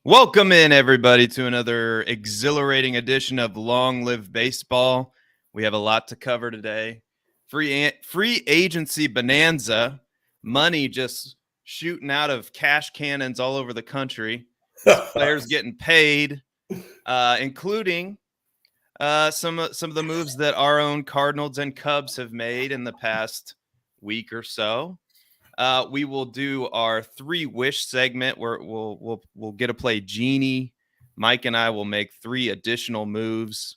Welcome in, everybody, to another exhilarating edition of Long Live Baseball. We have a lot to cover today. Free agency bonanza, money just shooting out of cash cannons all over the country. Players getting paid, including some of the moves that our own Cardinals and Cubs have made in the past week or so. We will do our 3 wish segment where we'll get to play Genie. Mike and I will make 3 additional moves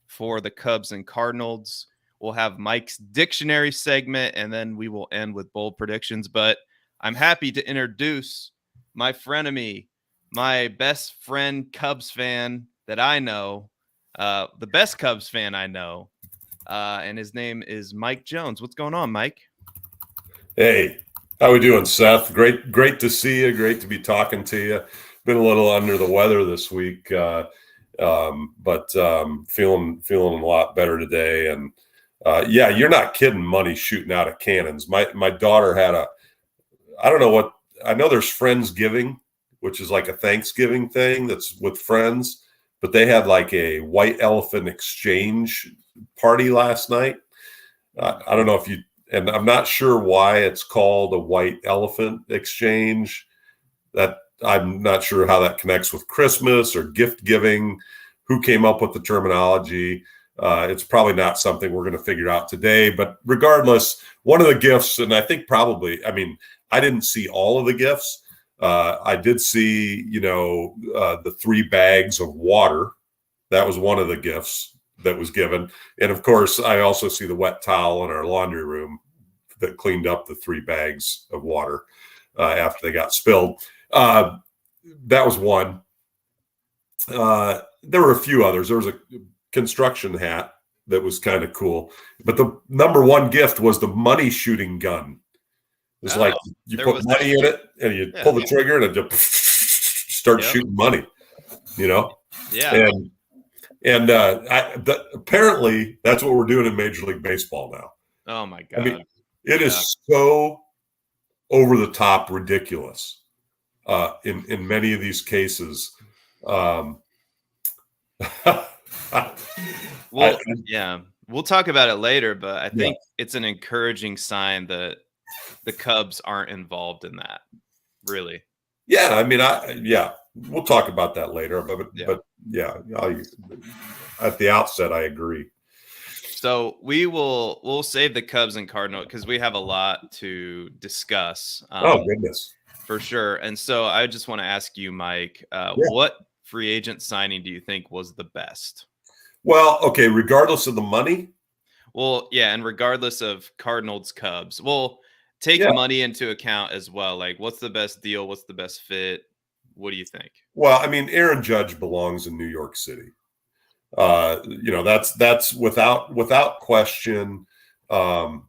for the Cubs and Cardinals. We'll have Mike's dictionary segment, and then we will end with bold predictions. But I'm happy to introduce my frenemy, my best friend Cubs fan that I know, the best Cubs fan I know, and his name is Mike Jones. What's going on, Mike? Hey, how we doing, Seth? Great to see you. Great to be talking to you. Been a little under the weather this week, but feeling a lot better today. And yeah, you're not kidding. Money shooting out of cannons. My daughter had I don't know what. I know there's Friendsgiving, which is like a Thanksgiving thing that's with friends, but they had like a white elephant exchange party last night. I don't know if you. And I'm not sure why it's called a white elephant exchange. That I'm not sure how that connects with Christmas or gift giving. Who came up with the terminology? It's probably not something we're going to figure out today. But regardless, one of the gifts, and I think probably, I didn't see all of the gifts. I did see, the 3 bags of water. That was one of the gifts that was given. And of course, I also see the wet towel in our laundry room that cleaned up the 3 bags of water after they got spilled. That was one. There were a few others. There was a construction hat that was kind of cool. But the number one gift was the money shooting gun. It was like you put money in it and you pull the trigger and it just starts shooting money, Yeah. And apparently that's what we're doing in Major League Baseball now. Oh my God. It is so over the top ridiculous in many of these cases. We'll talk about it later, but I think it's an encouraging sign that the Cubs aren't involved in that, really. Yeah, we'll talk about that later, but at the outset, I agree. So we'll save the Cubs and Cardinals because we have a lot to discuss. Oh goodness, for sure. And so I just want to ask you, Mike, what free agent signing do you think was the best? Well, okay, regardless of the money. Well, yeah, and regardless of Cardinals, Cubs, we'll take money into account as well. Like, what's the best deal? What's the best fit? What do you think? Well, Aaron Judge belongs in New York City. That's without question. And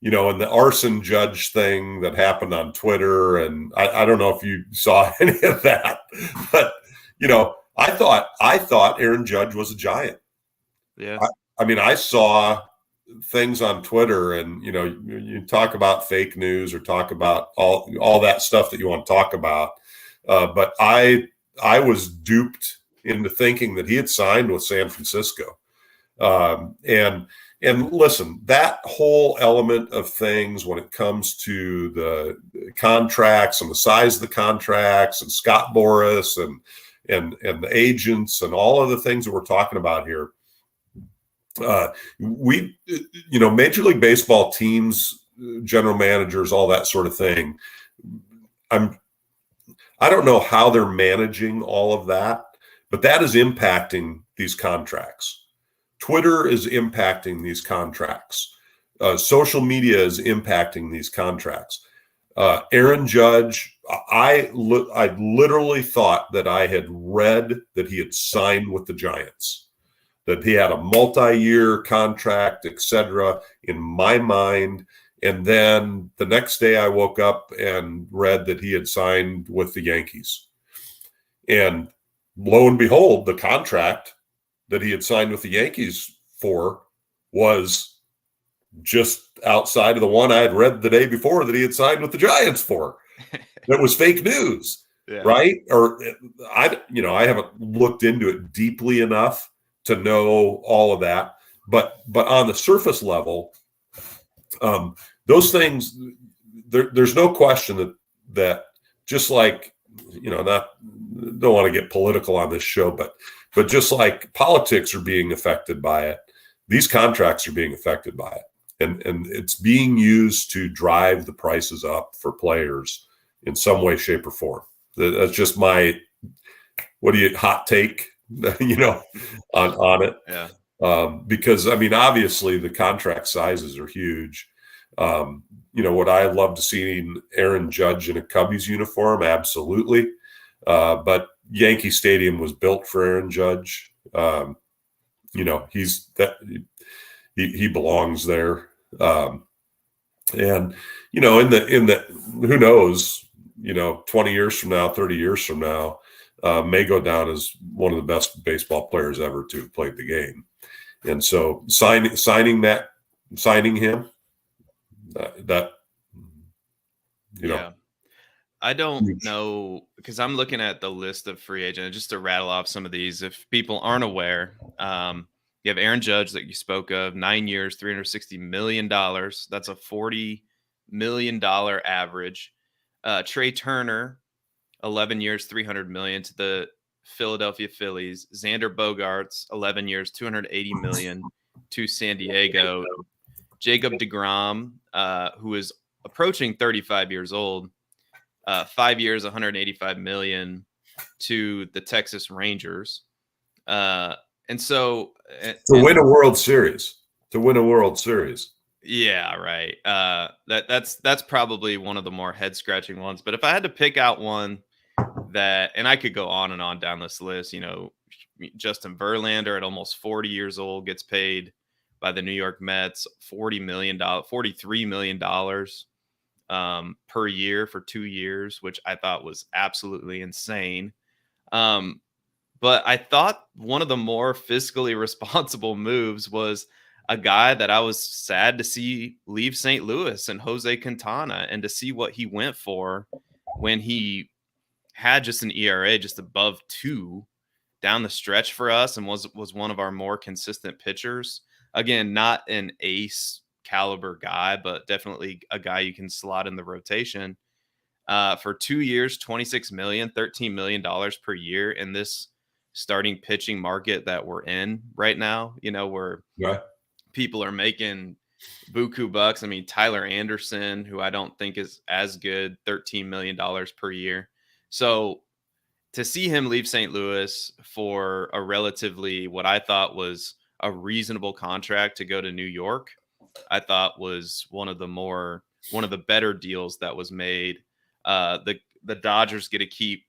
the arson Judge thing that happened on Twitter, and I don't know if you saw any of that, but I thought Aaron Judge was a Giant. Yeah. I saw things on Twitter, and you talk about fake news or talk about all that stuff that you want to talk about, but I was duped into thinking that he had signed with San Francisco. And listen, that whole element of things when it comes to the contracts and the size of the contracts and Scott Boras and the agents and all of the things that we're talking about here, Major League Baseball teams, general managers, all that sort of thing. I don't know how they're managing all of that, but that is impacting these contracts. Twitter is impacting these contracts. Social media is impacting these contracts. Aaron Judge, I literally thought that I had read that he had signed with the Giants, that he had a multi-year contract, etc. in my mind. And then the next day I woke up and read that he had signed with the Yankees. And lo and behold, the contract that he had signed with the Yankees for was just outside of the one I had read the day before that he had signed with the Giants for. That was fake news. Yeah. right? Or I haven't looked into it deeply enough to know all of that. But on the surface level, those things, there's no question that just like, don't want to get political on this show, but just like politics are being affected by it, these contracts are being affected by it. And it's being used to drive the prices up for players in some way, shape, or form. That's just my hot take, on it. Yeah. Because obviously the contract sizes are huge. Would I love to see Aaron Judge in a Cubbies uniform? Absolutely. But Yankee Stadium was built for Aaron Judge. He belongs there. And in the who knows, 20 years from now, 30 years from now, may go down as one of the best baseball players ever to have played the game. And so signing him, yeah. I don't know, because I'm looking at the list of free agents, just to rattle off some of these. If people aren't aware, you have Aaron Judge that you spoke of, 9 years, $360 million. That's a $40 million average. Trey Turner, 11 years, $300 million to the Philadelphia Phillies. Xander Bogaerts, 11 years, $280 million to San Diego. Jacob deGrom, who is approaching 35 years old, 5 years, $185 million to the Texas Rangers. And so win a World Series. Yeah, right. That's probably one of the more head scratching ones. But if I had to pick out one that, and I could go on and on down this list, Justin Verlander at almost 40 years old gets paid by the New York Mets $43 million per year for 2 years, which I thought was absolutely insane. But I thought one of the more fiscally responsible moves was a guy that I was sad to see leave St. Louis, and Jose Quintana, and to see what he went for when he had just an ERA just above 2 down the stretch for us, and was one of our more consistent pitchers. Again, not an ace caliber guy, but definitely a guy you can slot in the rotation. For 2 years, $26 million, $13 million per year in this starting pitching market that we're in right now, where people are making buku bucks. I mean, Tyler Anderson, who I don't think is as good, $13 million per year. So to see him leave St. Louis for a relatively, what I thought was a reasonable contract to go to New York, I thought was one of the better deals that was made. The Dodgers get to keep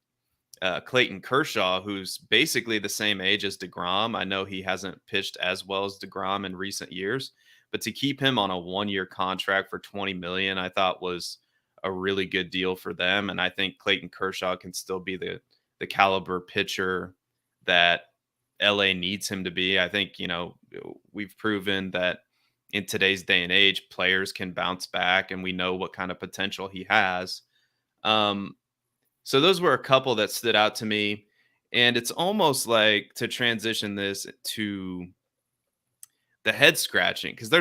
Clayton Kershaw, who's basically the same age as deGrom. I know he hasn't pitched as well as deGrom in recent years, but to keep him on a 1-year contract for $20 million, I thought was a really good deal for them. And I think Clayton Kershaw can still be the caliber pitcher that LA needs him to be. I think, we've proven that in today's day and age, players can bounce back, and we know what kind of potential he has. So those were a couple that stood out to me. And it's almost like, to transition this to the head scratching, because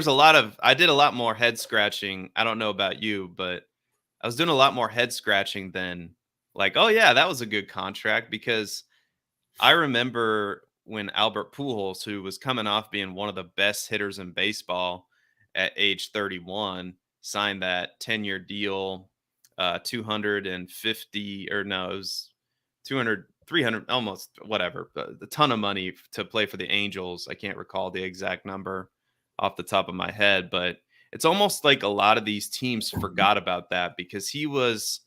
I did a lot more head scratching. I don't know about you, but I was doing a lot more head scratching than like, oh yeah, that was a good contract, because I remember when Albert Pujols, who was coming off being one of the best hitters in baseball at age 31, signed that 10-year deal, 250, or no, it was 200, 300, almost whatever, a ton of money to play for the Angels. I can't recall the exact number off the top of my head, but it's almost like a lot of these teams forgot about that, because he was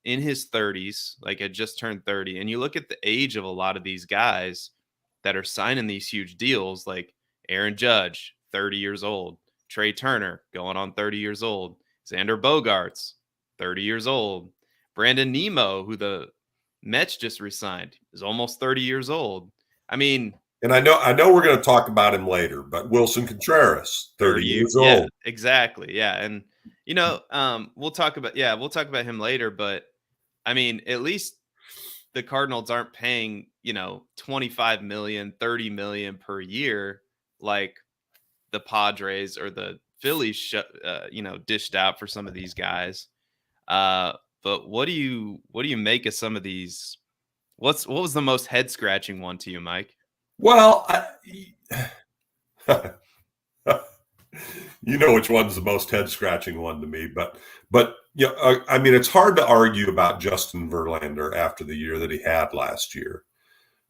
in his 30s, like had just turned 30. And you look at the age of a lot of these guys that are signing these huge deals, like Aaron Judge, 30 years old, Trey Turner going on 30 years old, Xander Bogaerts, 30 years old, Brandon Nimmo, who the Mets just re-signed, is almost 30 years old. I mean, and I know we're going to talk about him later, but Willson Contreras, 30 years old. Yeah, exactly. Yeah. And we'll talk about him later, but I mean, at least the Cardinals aren't paying, 25 million, 30 million per year like the Padres or the Phillies, dished out for some of these guys. Uh, but what do you make of some of these? What was the most head scratching one to you, Mike? Well, you know which one's the most head scratching one to me, but I mean, it's hard to argue about Justin Verlander after the year that he had last year.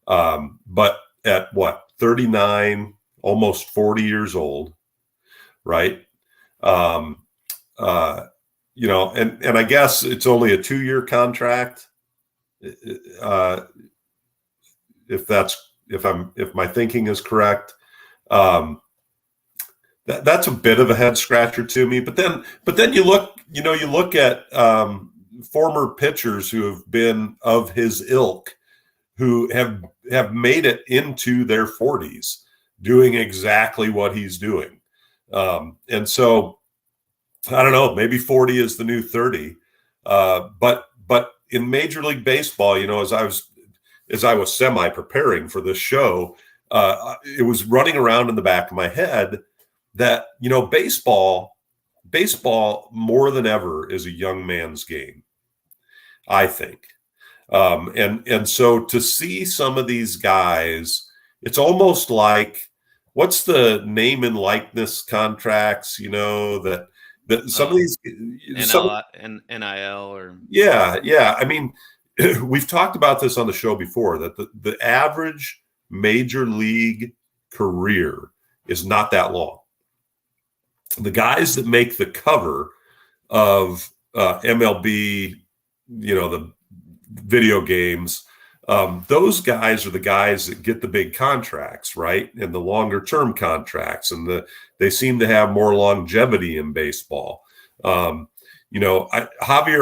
But at what, 39, almost 40 years old, right? Um, and I guess it's only a 2-year contract. Uh, if my thinking is correct. That's a bit of a head scratcher to me. But then you look at former pitchers who have been of his ilk, who have made it into their 40s doing exactly what he's doing. And so I don't know, maybe 40 is the new 30. But in Major League Baseball, as I was semi preparing for this show, it was running around in the back of my head that, baseball more than ever is a young man's game, I think. And so to see some of these guys, it's almost like, what's the name and likeness contracts, that some of these NIL or yeah. I mean, we've talked about this on the show before, that the average major league career is not that long. The guys that make the cover of MLB, the video games, those guys are the guys that get the big contracts, right? And the longer term contracts, and they seem to have more longevity in baseball. Javier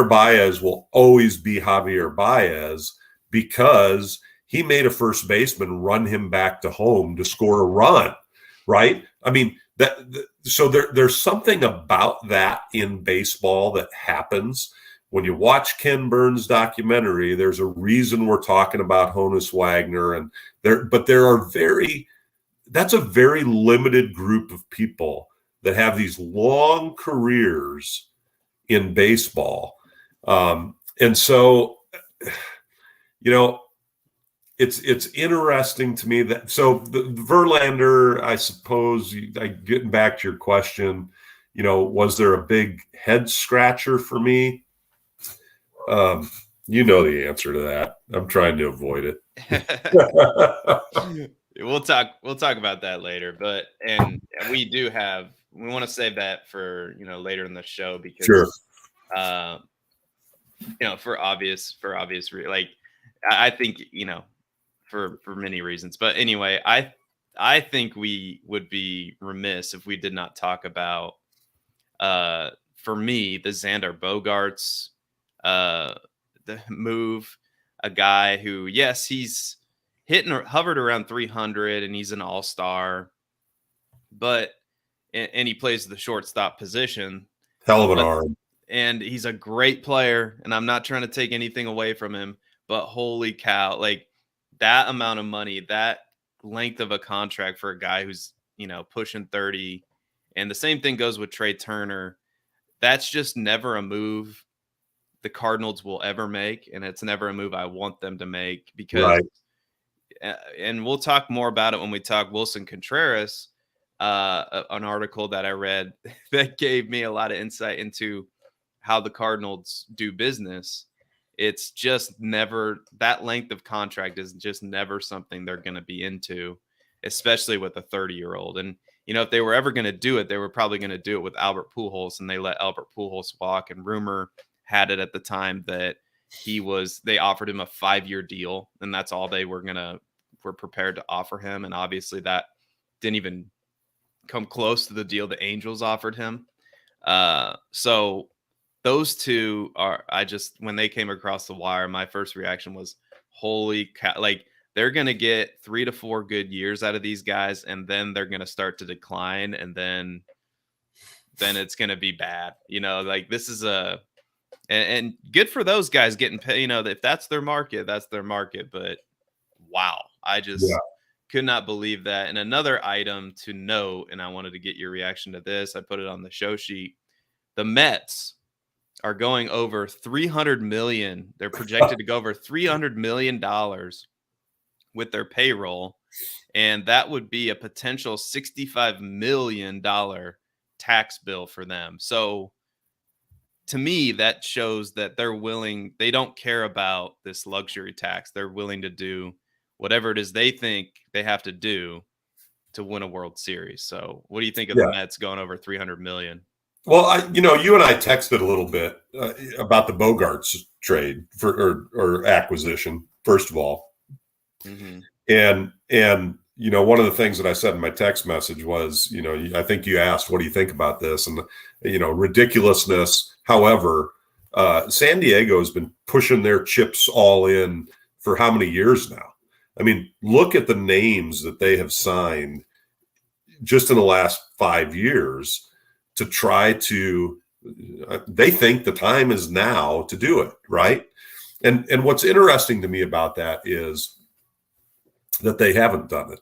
Baez will always be Javier Baez because he made a first baseman run him back to home to score a run, right? I mean, so there's something about that in baseball that happens. When you watch Ken Burns' documentary, there's a reason we're talking about Honus Wagner, that's a very limited group of people that have these long careers in baseball. And so, it's interesting to me that, so the Verlander, I suppose, getting back to your question, was there a big head scratcher for me? The answer to that. I'm trying to avoid it. We'll talk about that later, but we want to save that for later in the show because sure. For obvious like I think for many reasons, but anyway, I think we would be remiss if we did not talk about for me the Xander Bogaerts the move, a guy who, yes, he's hovered around 300 and he's an all-star, and he plays the shortstop position. Hell of an arm. And he's a great player, and I'm not trying to take anything away from him, but holy cow, like that amount of money, that length of a contract for a guy who's, pushing 30. And the same thing goes with Trey Turner. That's just never a move the Cardinals will ever make, and it's never a move I want them to make because, right. And we'll talk more about it when we talk Willson Contreras, an article that I read that gave me a lot of insight into how the Cardinals do business. It's just never, that length of contract is just never something they're going to be into, especially with a 30-year-old. And, if they were ever going to do it, they were probably going to do it with Albert Pujols, and they let Albert Pujols walk. And rumor had it at the time that they offered him a 5-year deal, and that's all they were prepared to offer him. And obviously that didn't even come close to the deal the Angels offered him. So those two when they came across the wire, my first reaction was, holy cow, like they're going to get 3 to 4 good years out of these guys, and then they're going to start to decline, and then it's going to be bad. Like this is And good for those guys getting paid. You know, if that's their market, that's their market. But wow, I just could not believe that. And another item to note, and I wanted to get your reaction to this. I put it on the show sheet. The Mets are going over 300 million. They're projected to go over $300 million with their payroll. And that would be a potential $65 million tax bill for them. So to me, that shows that they're willing, they don't care about this luxury tax. They're willing to do whatever it is they think they have to do to win a World Series. So what do you think of the Mets going over 300 million? Well, you and I texted a little bit about the Bogarts trade or acquisition, first of all. Mm-hmm. And one of the things that I said in my text message was, I think you asked, what do you think about this? And, ridiculousness. However, San Diego has been pushing their chips all in for how many years now? I mean, look at the names that they have signed just in the last 5 years to try to, they think the time is now to do it, right? And what's interesting to me about that is that they haven't done it.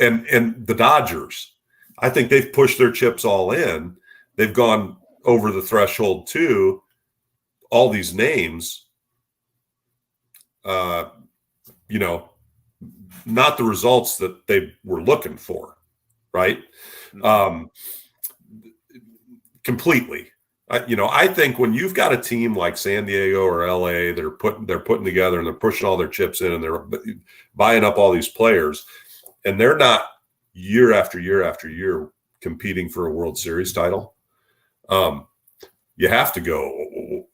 And the Dodgers, I think they've pushed their chips all in. They've gone over the threshold too. All these names, not the results that they were looking for, right? Completely. I think when you've got a team like San Diego or LA, they're putting together and they're pushing all their chips in and they're buying up all these players, and they're not year after year after year competing for a World Series title. You have to go,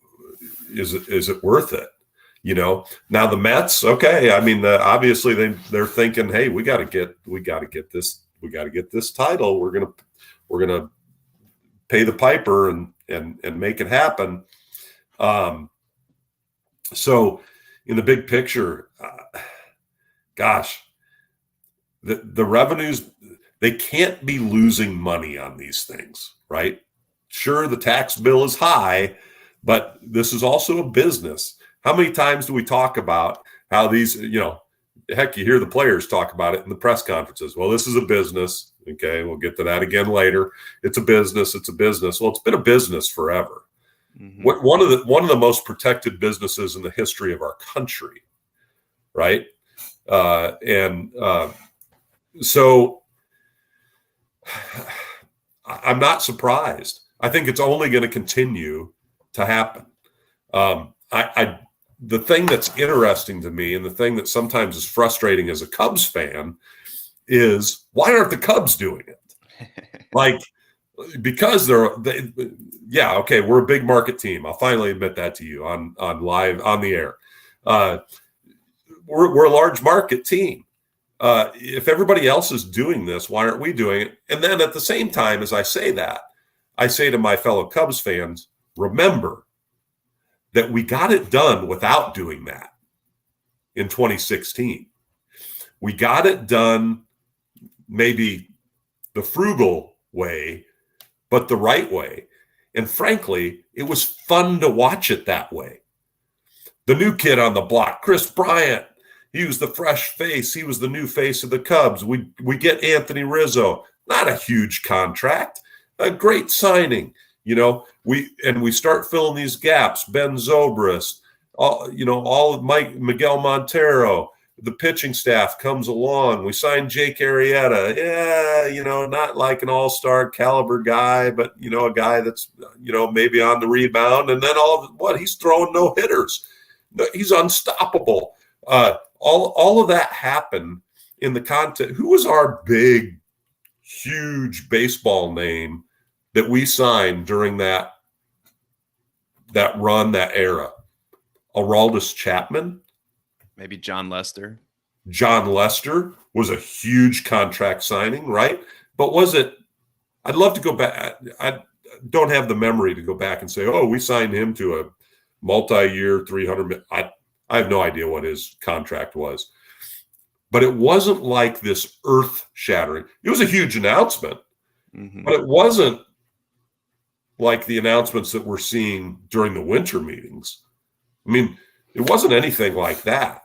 is it worth it? Now the Mets, okay. I mean, obviously they're thinking, hey, we got to get this title. We're gonna pay the piper and make it happen. So in the big picture, the revenues, they can't be losing money on these things, right? Sure, the tax bill is high, but this is also a business. How many times do we talk about how these, heck, you hear the players talk about it in the press conferences. Well, this is a business. Okay, we'll get to that again later. It's a business. Well, it's been a business forever. Mm-hmm. One of the most protected businesses in the history of our country, right? So I'm not surprised. I think it's only going to continue to happen. The thing that's interesting to me, and the thing that sometimes is frustrating as a Cubs fan, is why aren't the Cubs doing it? Because we're a big market team. I'll finally admit that to you on live on the air. We're a large market team. If everybody else is doing this, why aren't we doing it? And then at the same time, as I say that, I say to my fellow Cubs fans, remember that we got it done without doing that in 2016. We got it done maybe the frugal way, but the right way. And frankly, it was fun to watch it that way. The new kid on the block, Chris Bryant, he was the fresh face. He was the new face of the Cubs. We get Anthony Rizzo, not a huge contract, a great signing. We start filling these gaps. Ben Zobrist, all of Miguel Montero. The pitching staff comes along. We signed Jake Arrieta. Yeah, not like an all-star caliber guy, but, a guy that's, maybe on the rebound. And then he's throwing no hitters. He's unstoppable. All of that happened in the context. Who was our big, huge baseball name that we signed during that run, that era? Aroldis Chapman? Maybe John Lester. John Lester was a huge contract signing, right? But was it – I'd love to go back. I don't have the memory to go back and say, we signed him to a multi-year $300 million. I have no idea what his contract was. But it wasn't like this earth-shattering. It was a huge announcement, but it wasn't like the announcements that we're seeing during the winter meetings. I mean, it wasn't anything like that.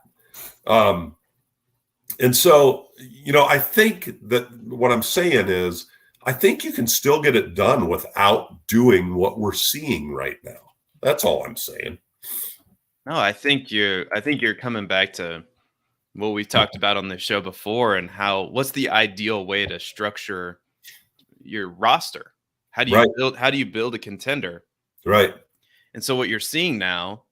And so, I think that what I'm saying is, I think you can still get it done without doing what we're seeing right now. That's all I'm saying. No, I think you're coming back to what we talked about on the show before, and what's the ideal way to structure your roster? Right. How do you build a contender? Right. And so what you're seeing now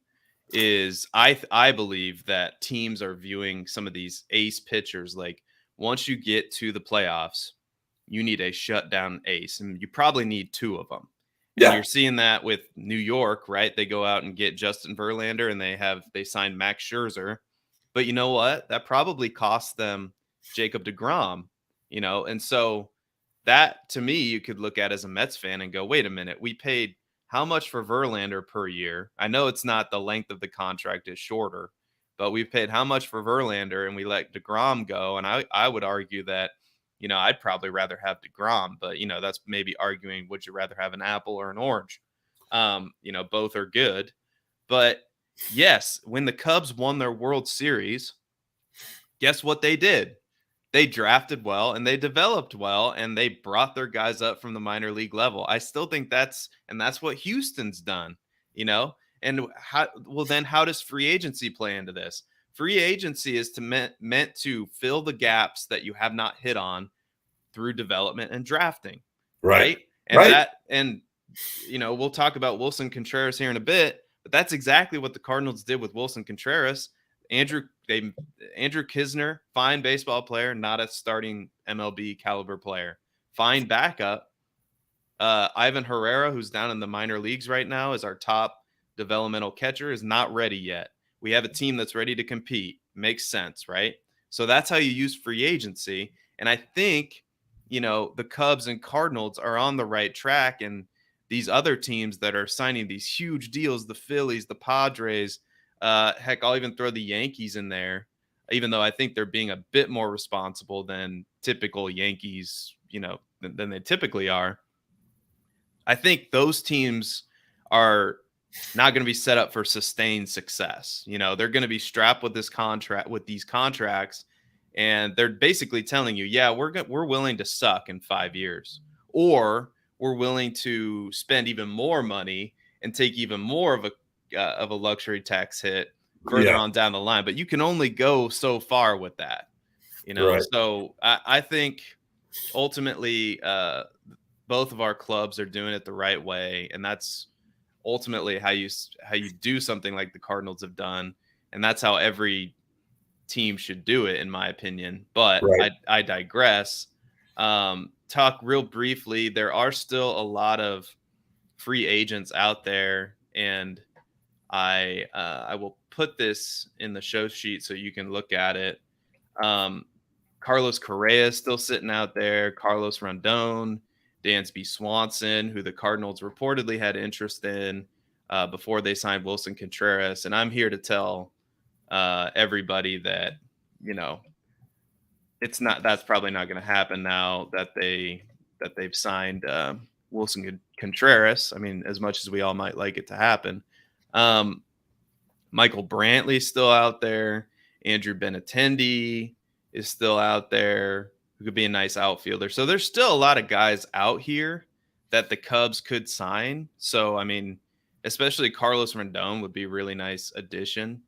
is I believe that teams are viewing some of these ace pitchers like, once you get to the playoffs, you need a shutdown ace, and you probably need two of them. And Yeah. you're seeing that with New York, right? They go out and get Justin Verlander, and they signed Max Scherzer. But you know what? That probably cost them Jacob deGrom, and so that, to me, you could look at as a Mets fan and go, wait a minute, we paid how much for Verlander per year? I know it's not, the length of the contract is shorter, but we paid how much for Verlander and we let DeGrom go. And I would argue that, I'd probably rather have DeGrom, but, that's maybe arguing, would you rather have an apple or an orange? Both are good. But yes, when the Cubs won their World Series, guess what they did? They drafted well and they developed well and they brought their guys up from the minor league level. I still think that's what Houston's done, And how does free agency play into this? Free agency is meant to fill the gaps that you have not hit on through development and drafting, right? And Right. we'll talk about Willson Contreras here in a bit, but that's exactly what the Cardinals did with Willson Contreras. Andrew Kisner, fine baseball player, not a starting MLB caliber player. Fine backup. Ivan Herrera, who's down in the minor leagues right now, is our top developmental catcher, is not ready yet. We have a team that's ready to compete. Makes sense, right? So that's how you use free agency. And I think, the Cubs and Cardinals are on the right track. And these other teams that are signing these huge deals, the Phillies, the Padres, heck, I'll even throw the Yankees in there, even though I think they're being a bit more responsible than typical Yankees, than they typically are. I think those teams are not going to be set up for sustained success. They're going to be strapped with these contracts, and they're basically telling you, yeah, we're willing to suck in 5 years, or we're willing to spend even more money and take even more of a luxury tax hit further on down the line. But you can only go so far with that, Right. So I think ultimately both of our clubs are doing it the right way, and that's ultimately how you do something like the Cardinals have done, and that's how every team should do it, in my opinion. But Right. I digress. Talk real briefly. There are still a lot of free agents out there, and I will put this in the show sheet so you can look at it. Carlos Correa is still sitting out there. Carlos Rondon, Dansby Swanson, who the Cardinals reportedly had interest in before they signed Willson Contreras. And I'm here to tell everybody that, that's probably not going to happen now that they've signed Willson Contreras. I mean, as much as we all might like it to happen. Michael Brantley's still out there. Andrew Benintendi is still out there, who could be a nice outfielder. So there's still a lot of guys out here that the Cubs could sign. So, I mean, especially Carlos Rondon would be a really nice addition.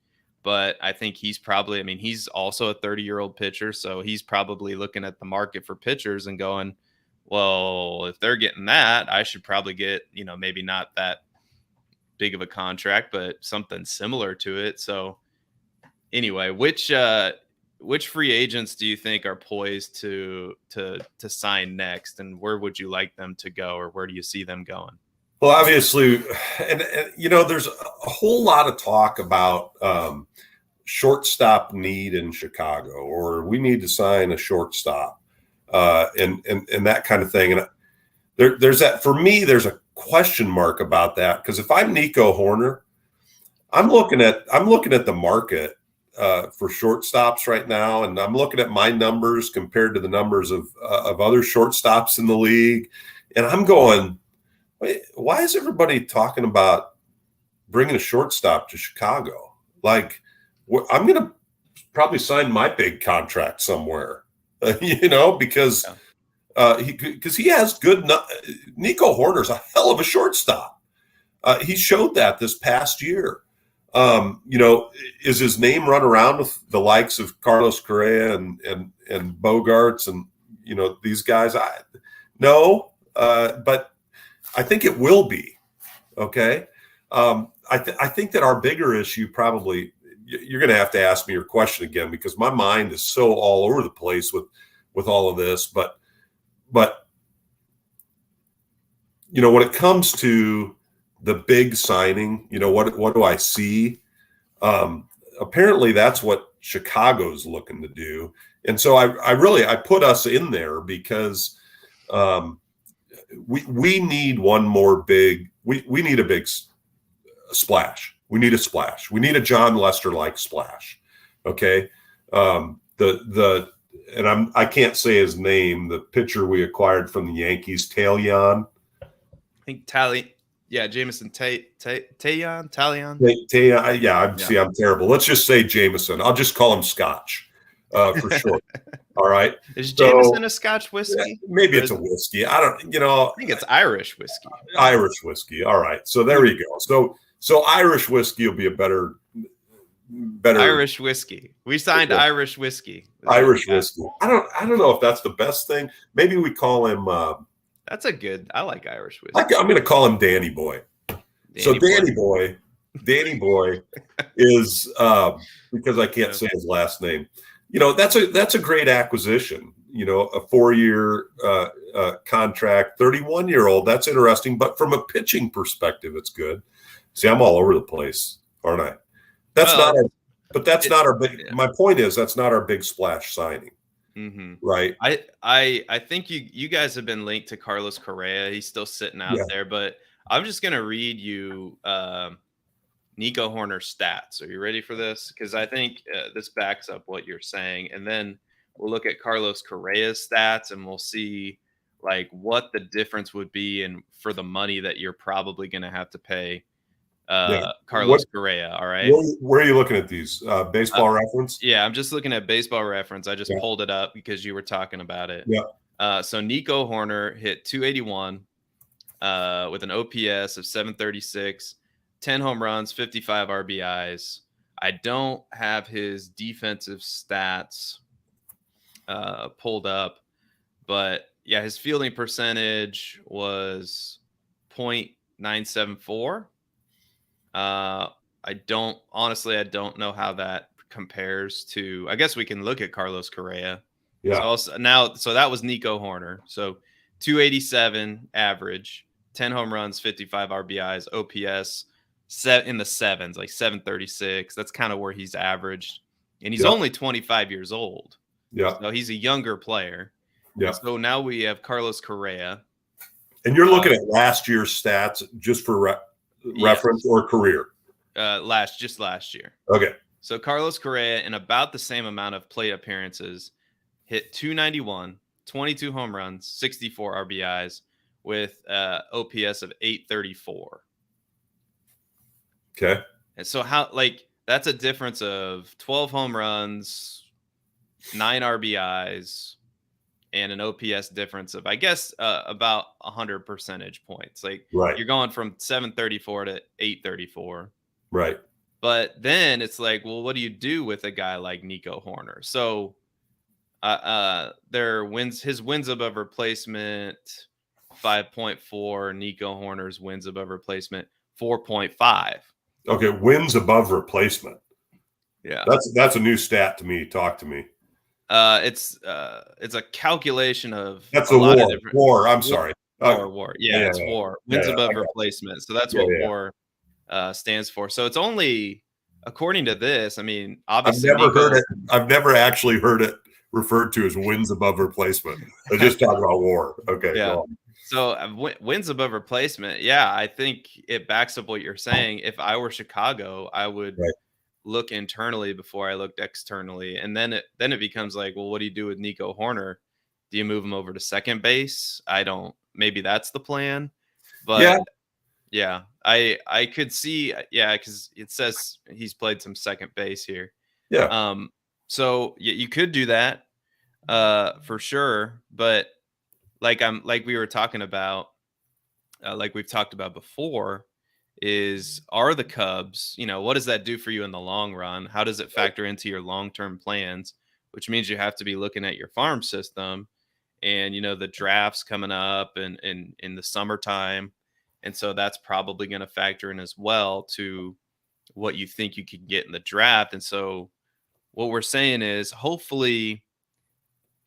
But I think he's also a 30-year-old pitcher. So he's probably looking at the market for pitchers and going, well, if they're getting that, I should probably get, maybe not that big of a contract, but something similar to it. So anyway, which free agents do you think are poised to sign next, and where would you like them to go, or where do you see them going? Well, obviously, and there's a whole lot of talk about shortstop need in Chicago, or we need to sign a shortstop, and that kind of thing. And there's that, for me, there's a question mark about that, because if I'm Nico Horner, I'm looking at the market for shortstops right now, and I'm looking at my numbers compared to the numbers of other shortstops in the league, and I'm going, Wait, why is everybody talking about bringing a shortstop to Chicago? Like, I'm going to probably sign my big contract somewhere, because he has good. Nico Horner's a hell of a shortstop. He showed that this past year. Is his name run around with the likes of Carlos Correa and Bogarts and these guys? No, but I think it will be. Okay. I think that our bigger issue probably, you're going to have to ask me your question again, because my mind is so all over the place with all of this. But when it comes to the big signing, what do I see? Apparently that's what Chicago's looking to do. And so I put us in there because we need one more big, we need a big splash. We need a splash. We need a John Lester-like splash. Okay. I can't say his name, the pitcher we acquired from the Yankees, Taillon. I think Jameson, Taillon. See, I'm terrible. Let's just say Jameson. I'll just call him Scotch for short. All right. Is Jameson a Scotch whiskey? Maybe it's a whiskey. I don't, I think it's Irish whiskey. Irish whiskey. All right. So there you go. So Irish whiskey will be a better Irish whiskey. We signed Irish whiskey. Irish whiskey. I don't know if that's the best thing. Maybe we call him that's a good. I like Irish whiskey. I'm going to call him Danny Boy. Danny Boy is because I can't say his last name. That's a great acquisition. A 4-year contract, 31-year-old. That's interesting. But from a pitching perspective, it's good. See, I'm all over the place, aren't I? That's not our big. Yeah. My point is that's not our big splash signing. Mm-hmm. Right. I think you guys have been linked to Carlos Correa. He's still sitting out there, but I'm just gonna read you Nico Horner's stats. Are you ready for this? Because I think this backs up what you're saying, and then we'll look at Carlos Correa's stats, and we'll see like what the difference would be for the money that you're probably gonna have to pay Carlos Correa. All right. Where are you looking at these? Baseball Reference? Yeah, I'm just looking at Baseball Reference. I just pulled it up because you were talking about it. Yeah. So Nico Horner hit 281 with an OPS of 736, 10 home runs, 55 RBIs. I don't have his defensive stats pulled up, but yeah, his fielding percentage was .974. I don't know how that compares to, I guess we can look at Carlos Correa. Yeah. So that was Nico Horner. So 287 average, 10 home runs, 55 RBIs, OPS set in the sevens, like 736. That's kind of where he's averaged. And he's only 25 years old. Yeah. So he's a younger player. Yeah. So now we have Carlos Correa. And you're looking at last year's stats just for reference or career? Just last year. Okay. So Carlos Correa, in about the same amount of plate appearances, hit 291, 22 home runs, 64 RBIs with OPS of 834. Okay. And so that's a difference of 12 home runs, 9 RBIs, and an OPS difference of, I guess, about 100 percentage points. You're going from 734 to 834. Right. But then it's like, well, what do you do with a guy like Nico Horner? So his wins above replacement 5.4, Nico Horner's wins above replacement 4.5. Okay, wins above replacement. Yeah. That's a new stat to me. Talk to me. It's a calculation of that's a lot of different war. I'm sorry. War. Yeah, it's war. Wins above replacement. So that's what war stands for. So it's only, according to this, I mean, obviously I've never actually heard it referred to as wins above replacement. They just talk about war. Okay. Yeah. So wins above replacement. Yeah, I think it backs up what you're saying. If I were Chicago, I would look internally before I looked externally. And then it becomes like, well, what do you do with Nico Horner? Do you move him over to second base? Maybe that's the plan. But yeah, I could see, because it says he's played some second base here. Yeah. So you could do that, for sure. But like we were talking about, like we've talked about before, are the Cubs, what does that do for you in the long run? How does it factor into your long-term plans? Which means you have to be looking at your farm system and the drafts coming up and in the summertime. And so that's probably going to factor in as well to what you think you could get in the draft. And so what we're saying is hopefully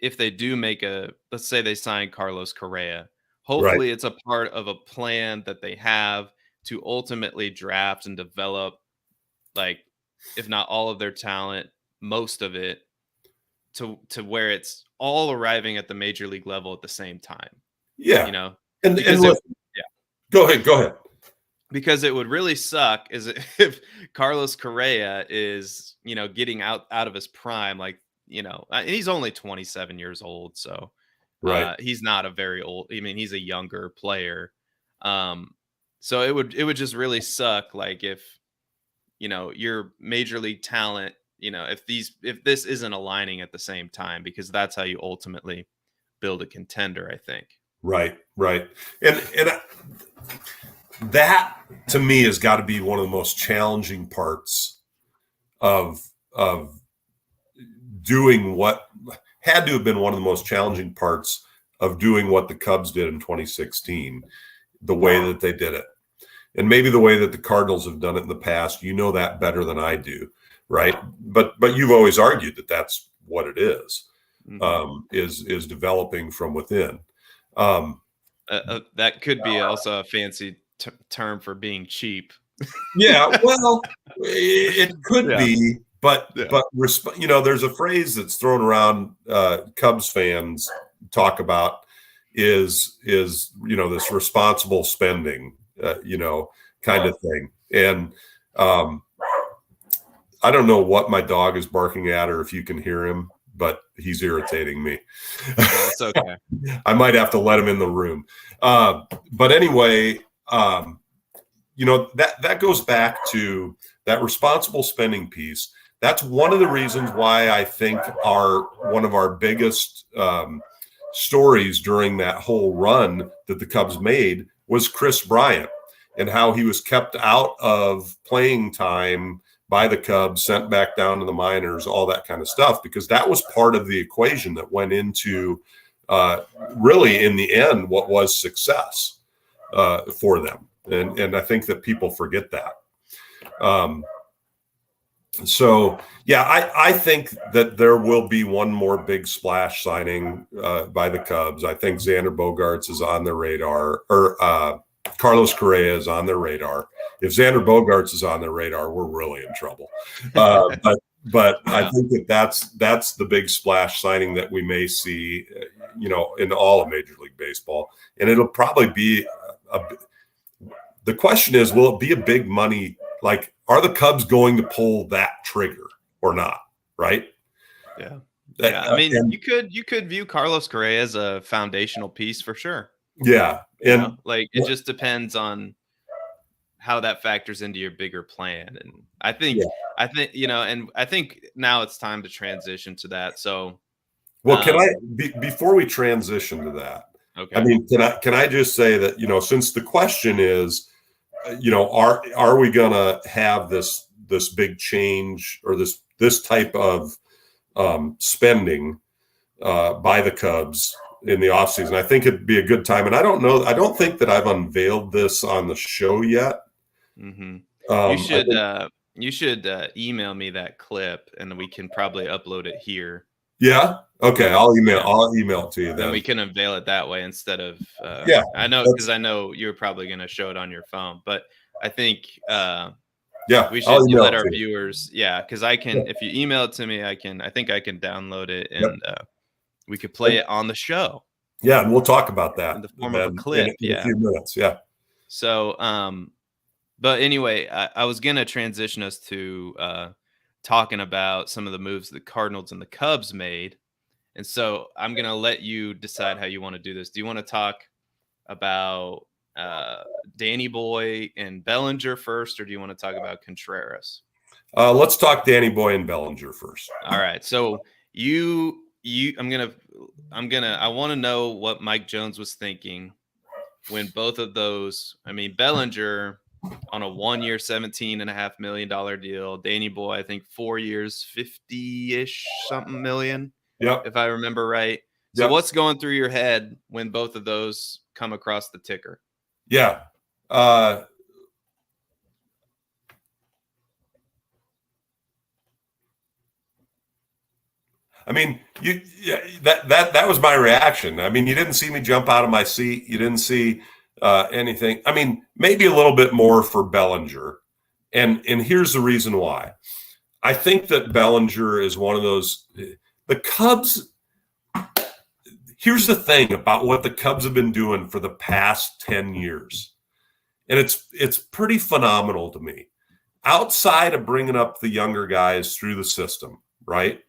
if they do let's say they sign Carlos Correa, Right. hopefully it's a part of a plan that they have to ultimately draft and develop, like, if not all of their talent, most of it, to where it's all arriving at the major league level at the same time. Yeah. You know, And because listen, go ahead. Because it would really suck is if Carlos Correa is, getting out of his prime, like, and he's only 27 years old, so Right. he's not a very old. I mean, he's a younger player. So it would just really suck, like if your major league talent, if this isn't aligning at the same time, because that's how you ultimately build a contender, I think. Right. And that to me has got to be one of the most challenging parts of doing what had to have been one of the most challenging parts of doing what the Cubs did in 2016, the way that they did it. And maybe the way that the Cardinals have done it in the past, that better than I do, right? But you've always argued that that's what it is, is developing from within. That could be also a fancy term for being cheap. Yeah, well, it could be, but there's a phrase that's thrown around. Cubs fans talk about is this responsible spending, kind of thing. And I don't know what my dog is barking at, or if you can hear him, but he's irritating me. It's okay. I might have to let him in the room. But anyway, that goes back to that responsible spending piece. That's one of the reasons why I think one of our biggest stories during that whole run that the Cubs made was Chris Bryant and how he was kept out of playing time by the Cubs, sent back down to the minors, all that kind of stuff, because that was part of the equation that went into really, in the end, what was success for them. And I think that people forget that. I think that there will be one more big splash signing by the Cubs. I think Xander Bogaerts is on the radar, or Carlos Correa is on their radar. If Xander Bogaerts is on their radar, we're really in trouble. But I think that's the big splash signing that we may see, in all of Major League Baseball, and it'll probably be the question is, will it be a big money? Like, are the Cubs going to pull that trigger or not? Right? Yeah. I mean, you could view Carlos Correa as a foundational piece for sure. Yeah, and it just depends on how that factors into your bigger plan. And I think now it's time to transition to that. So, well, can I before we transition to that? Okay. I mean, can I just say that since the question is, are we going to have this big change or this type of spending by the Cubs in the offseason? I think it'd be a good time. And I don't think that I've unveiled this on the show yet. Mm-hmm. You should email me that clip, and we can probably upload it here. Yeah. Okay. I'll email it to you then. And we can unveil it that way instead of I know, because I know you're probably going to show it on your phone, but I think we should let our viewers, because I can, if you email it to me, I think I can download it, and we could play it on the show. Yeah, and we'll talk about that in the form of a clip. In a few minutes. Yeah. So, but anyway, I was going to transition us to talking about some of the moves the Cardinals and the Cubs made. And so I'm going to let you decide how you want to do this. Do you want to talk about Danny Boy and Bellinger first, or do you want to talk about Contreras? Let's talk Danny Boy and Bellinger first. All right. So I want to know what Mike Jones was thinking when both of those, I mean, Bellinger on a 1 year, $17.5 million deal. Danny Boy, I think 4 years, 50-ish something million. Yep. If I remember right. So what's going through your head when both of those come across the ticker? Yeah. I mean, that was my reaction. I mean, you didn't see me jump out of my seat. You didn't see anything. I mean, maybe a little bit more for Bellinger, and here's the reason why. I think that Bellinger is one of those. The Cubs. Here's the thing about what the Cubs have been doing for the past 10 years, and it's pretty phenomenal to me. Outside of bringing up the younger guys through the system, right?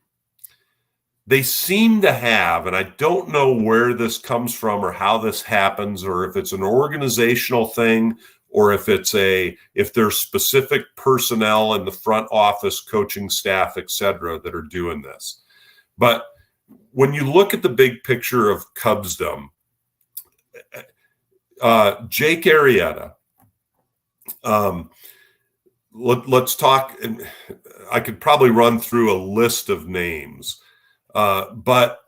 They seem to have, and I don't know where this comes from or how this happens, or if it's an organizational thing, or if there's specific personnel in the front office, coaching staff, et cetera, that are doing this. But when you look at the big picture of Cubsdom, Jake Arrieta, let's talk. I could probably run through a list of names. But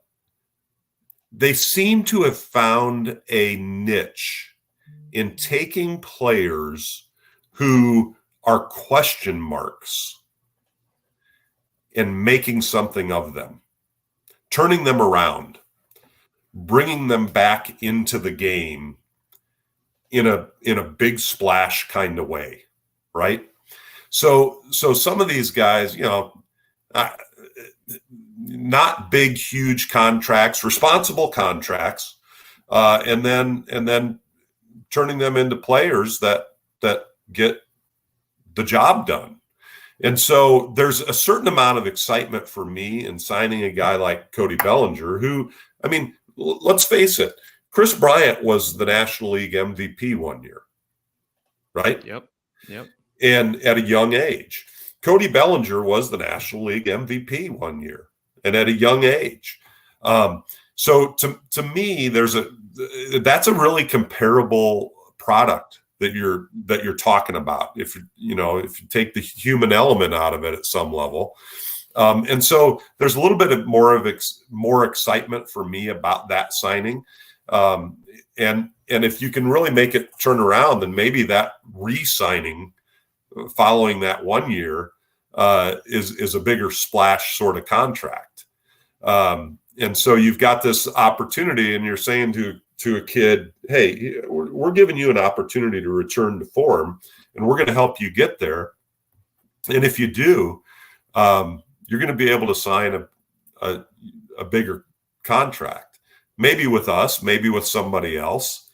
they seem to have found a niche in taking players who are question marks and making something of them, turning them around, bringing them back into the game in a big splash kind of way, right? So some of these guys, not big, huge contracts, responsible contracts, and then turning them into players that get the job done. And so there's a certain amount of excitement for me in signing a guy like Cody Bellinger, who, I mean, let's face it, Chris Bryant was the National League MVP 1 year, right? Yep. And at a young age. Cody Bellinger was the National League MVP 1 year, and at a young age. So to me, that's a really comparable product that you're talking about. If you take the human element out of it at some level, and so there's a little bit of more excitement for me about that signing, and if you can really make it turn around, then maybe that re-signing following that 1 year is a bigger splash sort of contract. And so you've got this opportunity, and you're saying to a kid, hey, we're giving you an opportunity to return to form, and we're going to help you get there. And if you do, you're going to be able to sign a bigger contract, maybe with us, maybe with somebody else.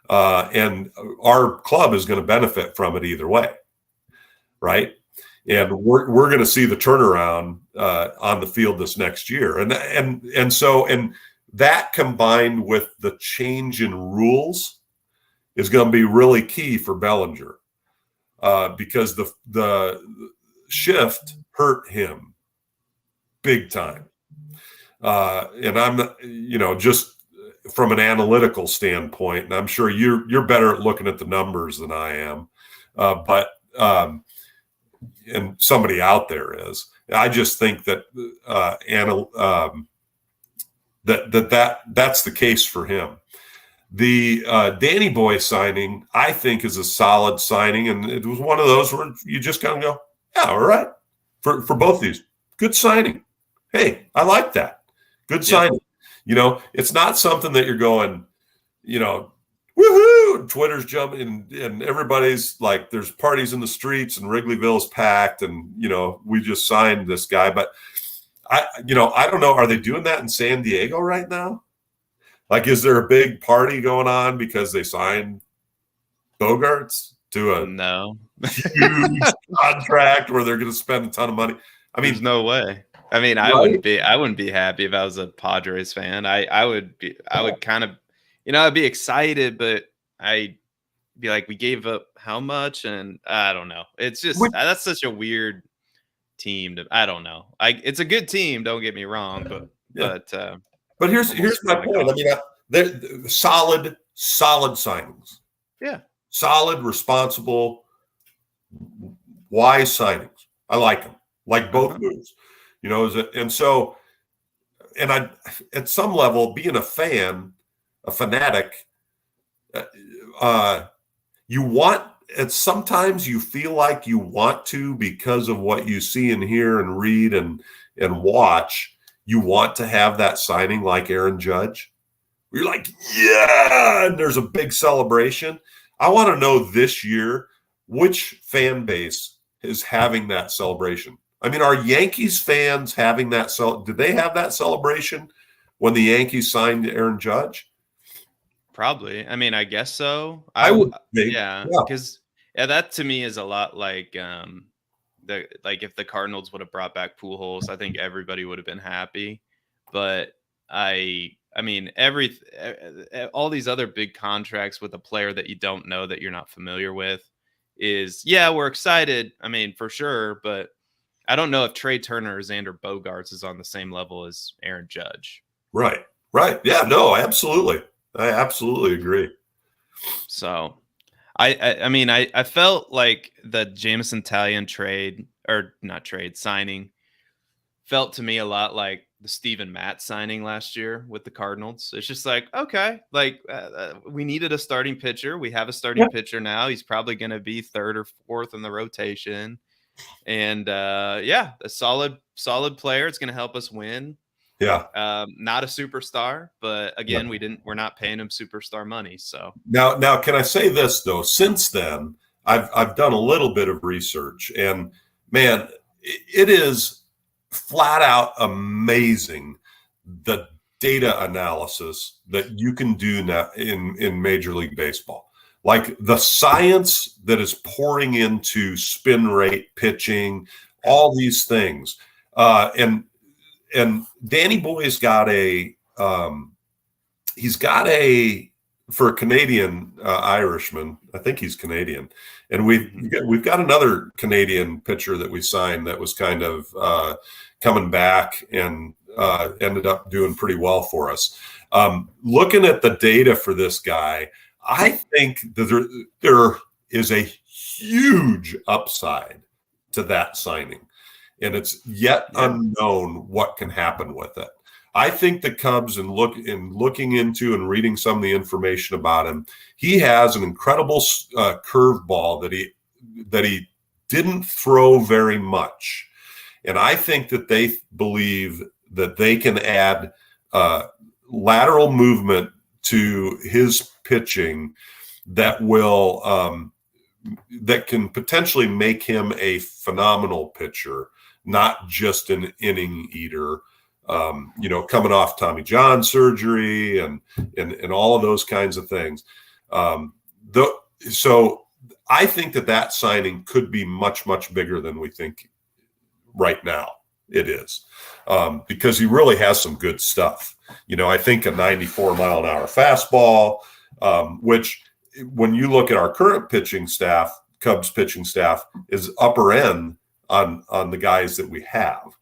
And our club is going to benefit from it either way. Right. And we're going to see the turnaround on the field this next year. And so that combined with the change in rules is going to be really key for Bellinger because the shift hurt him big time. And I'm, just from an analytical standpoint, and I'm sure you're better at looking at the numbers than I am, but and somebody out there is. I just think that that's the case for him. The Danny Boy signing, I think, is a solid signing, and it was one of those where you just kind of go, yeah, all right, for both these, good signing. Hey, I like that. Good signing. It's not something that you're going, woohoo! Twitter's jumping, and everybody's like, there's parties in the streets, and Wrigleyville's packed, and we just signed this guy. But I don't know. Are they doing that in San Diego right now? Like, is there a big party going on because they signed Bogarts to a huge contract where they're going to spend a ton of money? I mean, there's no way. I mean, I wouldn't be happy if I was a Padres fan. I would kind of, I'd be excited, but I be like, we gave up how much, and I don't know. It's just Which, that's such a weird team. I don't know. It's a good team. Don't get me wrong, yeah. but But here's almost my feeling point. I mean, uncomfortable. they're solid signings, Yeah. solid, responsible, wise signings. I like them, like both Uh-huh. moves. And so, and I, at some level, being a fan, a fanatic, uh, you want. Sometimes you feel like you want to, because of what you see and hear and read and watch. You want to have that signing like Aaron Judge. You're like, yeah, and there's a big celebration. I want to know this year which fan base is having that celebration. I mean, are Yankees fans having that? Did they have that celebration when the Yankees signed Aaron Judge? Probably. I mean, I guess so. I would think, Yeah, yeah, because that to me is a lot like the like if the Cardinals would have brought back Pujols, I think everybody would have been happy. But I mean, all these other big contracts with a player that you don't know, that you're not familiar with, is, yeah, we're excited. I mean, for sure, but I don't know if Trey Turner or Xander Bogaerts is on the same level as Aaron Judge. right, right, yeah, no, absolutely, I absolutely agree. So I mean, I felt like the Jameson Taillon trade, or not trade, signing, felt to me a lot like the Steven Matt signing last year with the Cardinals. It's just like, okay, like we needed a starting pitcher. We have a starting pitcher now. He's probably going to be third or fourth in the rotation. And yeah, a solid player. It's going to help us win. Yeah. Not a superstar, but again, Yeah. we're not paying him superstar money. So Now, can I say this though? Since then, I've done a little bit of research, and man, it is flat out amazing the data analysis that you can do now in Major League Baseball. Like the science that is pouring into spin rate, pitching, all these things, and Danny Boy's got he's got for a Canadian Irishman. I think he's Canadian, and we've got another Canadian pitcher that we signed that was kind of coming back and ended up doing pretty well for us. Looking at the data for this guy, I think that there is a huge upside to that signing, and it's yet unknown what can happen with it. I think the Cubs, in looking into and reading some of the information about him, he has an incredible curveball that he didn't throw very much, and I think that they believe that they can add lateral movement to his pitching that can potentially make him a phenomenal pitcher, not just an inning eater. Coming off Tommy John surgery and all of those kinds of things. So I think that signing could be much, much bigger than we think right now it is, because he really has some good stuff. I think a 94-mile-an-hour fastball, which when you look at our current pitching staff, Cubs pitching staff, is upper end on the guys that we have.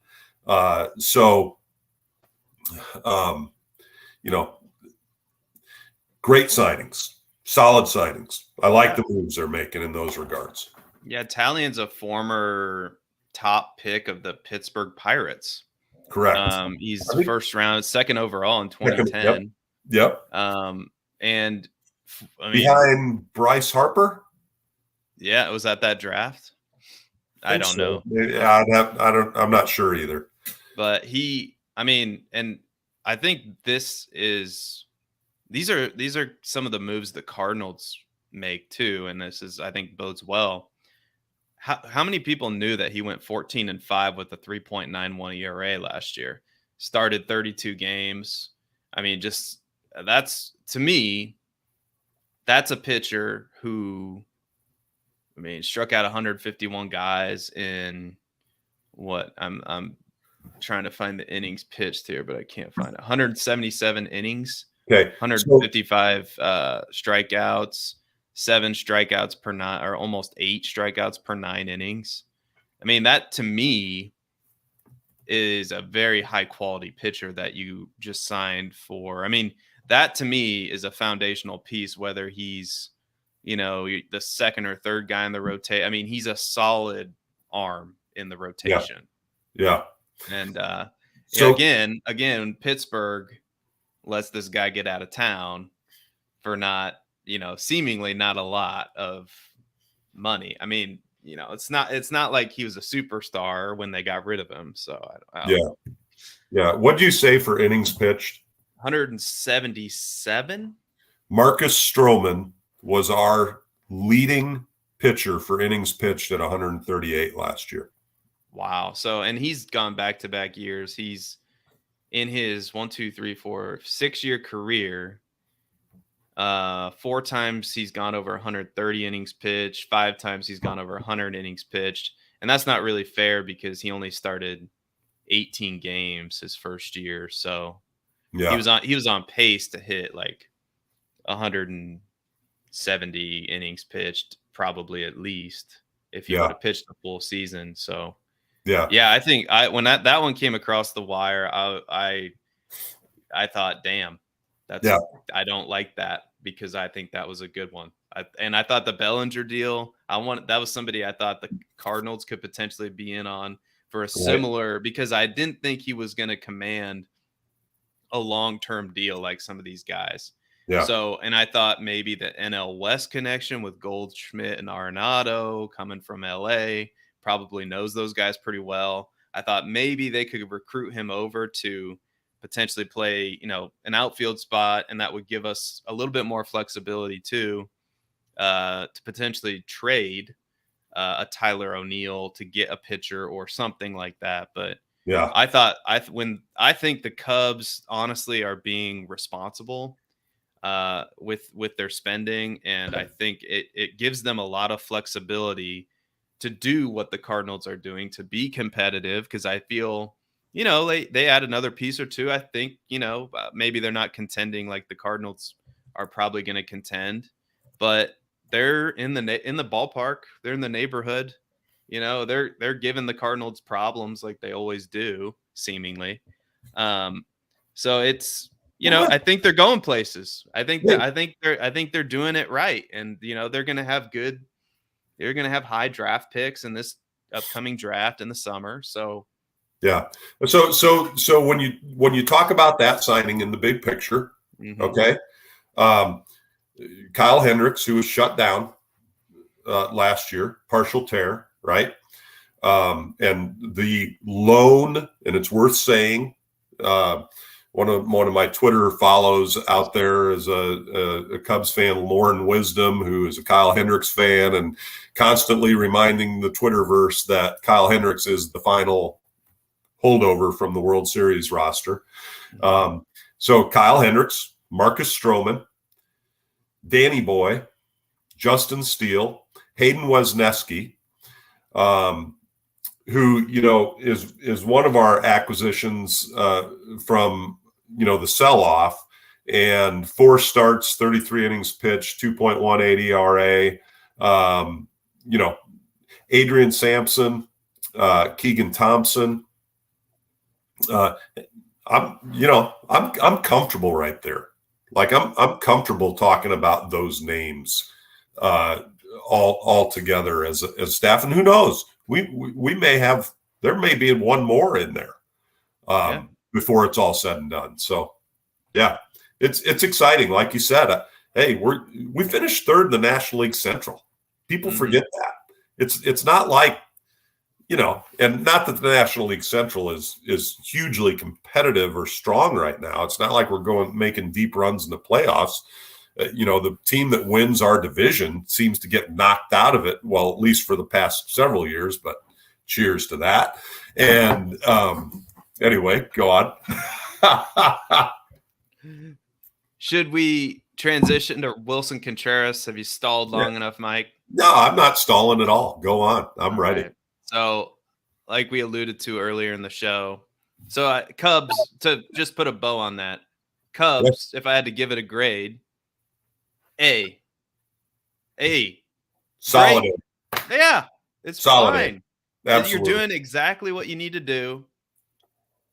Great signings, solid signings. I like the moves they're making in those regards. Yeah, Taillon's a former top pick of the Pittsburgh Pirates. Correct. He's first round, second overall in 2010. Yep. And I mean, behind Bryce Harper. Yeah, it was at that draft. I don't know. Yeah, I'm not sure either. But and I think these are some of the moves the Cardinals make too, and this is, I think, bodes well. How many people knew that he went 14-5 with a 3.91 ERA last year? Started 32 games. I mean, just to me, that's a pitcher who, I mean, struck out 151 guys in what I'm trying to find the innings pitched here, but I can't find it. 177 innings. Okay. 155 strikeouts, 7 strikeouts per 9, or almost 8 strikeouts per 9 innings. I mean, that to me is a very high quality pitcher that you just signed for. I mean, that to me is a foundational piece, whether he's, the second or third guy in the rotate. I mean, he's a solid arm in the rotation. Yeah. And So again, Pittsburgh lets this guy get out of town for not, seemingly not a lot of money. I mean, it's not like he was a superstar when they got rid of him. So I don't know. Yeah. What'd you say for innings pitched? 177. Marcus Stroman was our leading pitcher for innings pitched at 138 last year. Wow. So, and he's gone back-to-back years. He's in his 6-year career. 4 times he's gone over 130 innings pitched. 5 times he's gone over 100 innings pitched. And that's not really fair because he only started 18 games his first year. So he was on pace to hit like 170 innings pitched, probably at least, if he would have pitched the full season. So I think when that one came across the wire, I thought, damn, I don't like that, because I think that was a good one. I thought the Bellinger deal, that was somebody I thought the Cardinals could potentially be in on for a similar, because I didn't think he was going to command a long-term deal like some of these guys. Yeah. So, and I thought maybe the NL West connection with Goldschmidt and Arenado coming from LA, probably knows those guys pretty well. I thought maybe they could recruit him over to potentially play, an outfield spot, and that would give us a little bit more flexibility too, to potentially trade a Tyler O'Neill to get a pitcher or something like that. But I think the Cubs honestly are being responsible with their spending, and I think it gives them a lot of flexibility to do what the Cardinals are doing to be competitive, because I feel, they add another piece or two. I think, maybe they're not contending like the Cardinals are probably going to contend, but they're in the ballpark. They're in the neighborhood. They're giving the Cardinals problems like they always do, seemingly. So it's, I think they're going places. I think they're doing it right, and they're going to have high draft picks in this upcoming draft in the summer. So so when you talk about that signing in the big picture, okay, Kyle Hendricks, who was shut down last year, partial tear, right? And the loan, and it's worth saying, one of my Twitter follows out there is a Cubs fan, Lauren Wisdom, who is a Kyle Hendricks fan, and constantly reminding the Twitterverse that Kyle Hendricks is the final holdover from the World Series roster. So Kyle Hendricks, Marcus Stroman, Danny Boy, Justin Steele, Hayden Wesneski, who is one of our acquisitions from the sell-off, and 4 starts, 33 innings pitched, 2.18 ERA. Adrian Sampson, Keegan Thompson. I'm comfortable right there. Like I'm comfortable talking about those names all together as staff, and who knows, we may have, there may be one more in there before it's all said and done. So it's exciting. Like you said, hey, we finished 3rd in the National League Central. People forget that. It's not like, and not that the National League Central is hugely competitive or strong right now. It's not like we're making deep runs in the playoffs. The team that wins our division seems to get knocked out of it. Well, at least for the past several years, but cheers to that. And anyway, go on. Should we transition to Willson Contreras? Have you stalled long enough, Mike? No, I'm not stalling at all. Go on. I'm ready. Right. So, like we alluded to earlier in the show, so Cubs, to just put a bow on that, Cubs, if I had to give it a grade, A. A. Solid. Yeah, it's Solid. fine. Absolutely. You're doing exactly what you need to do.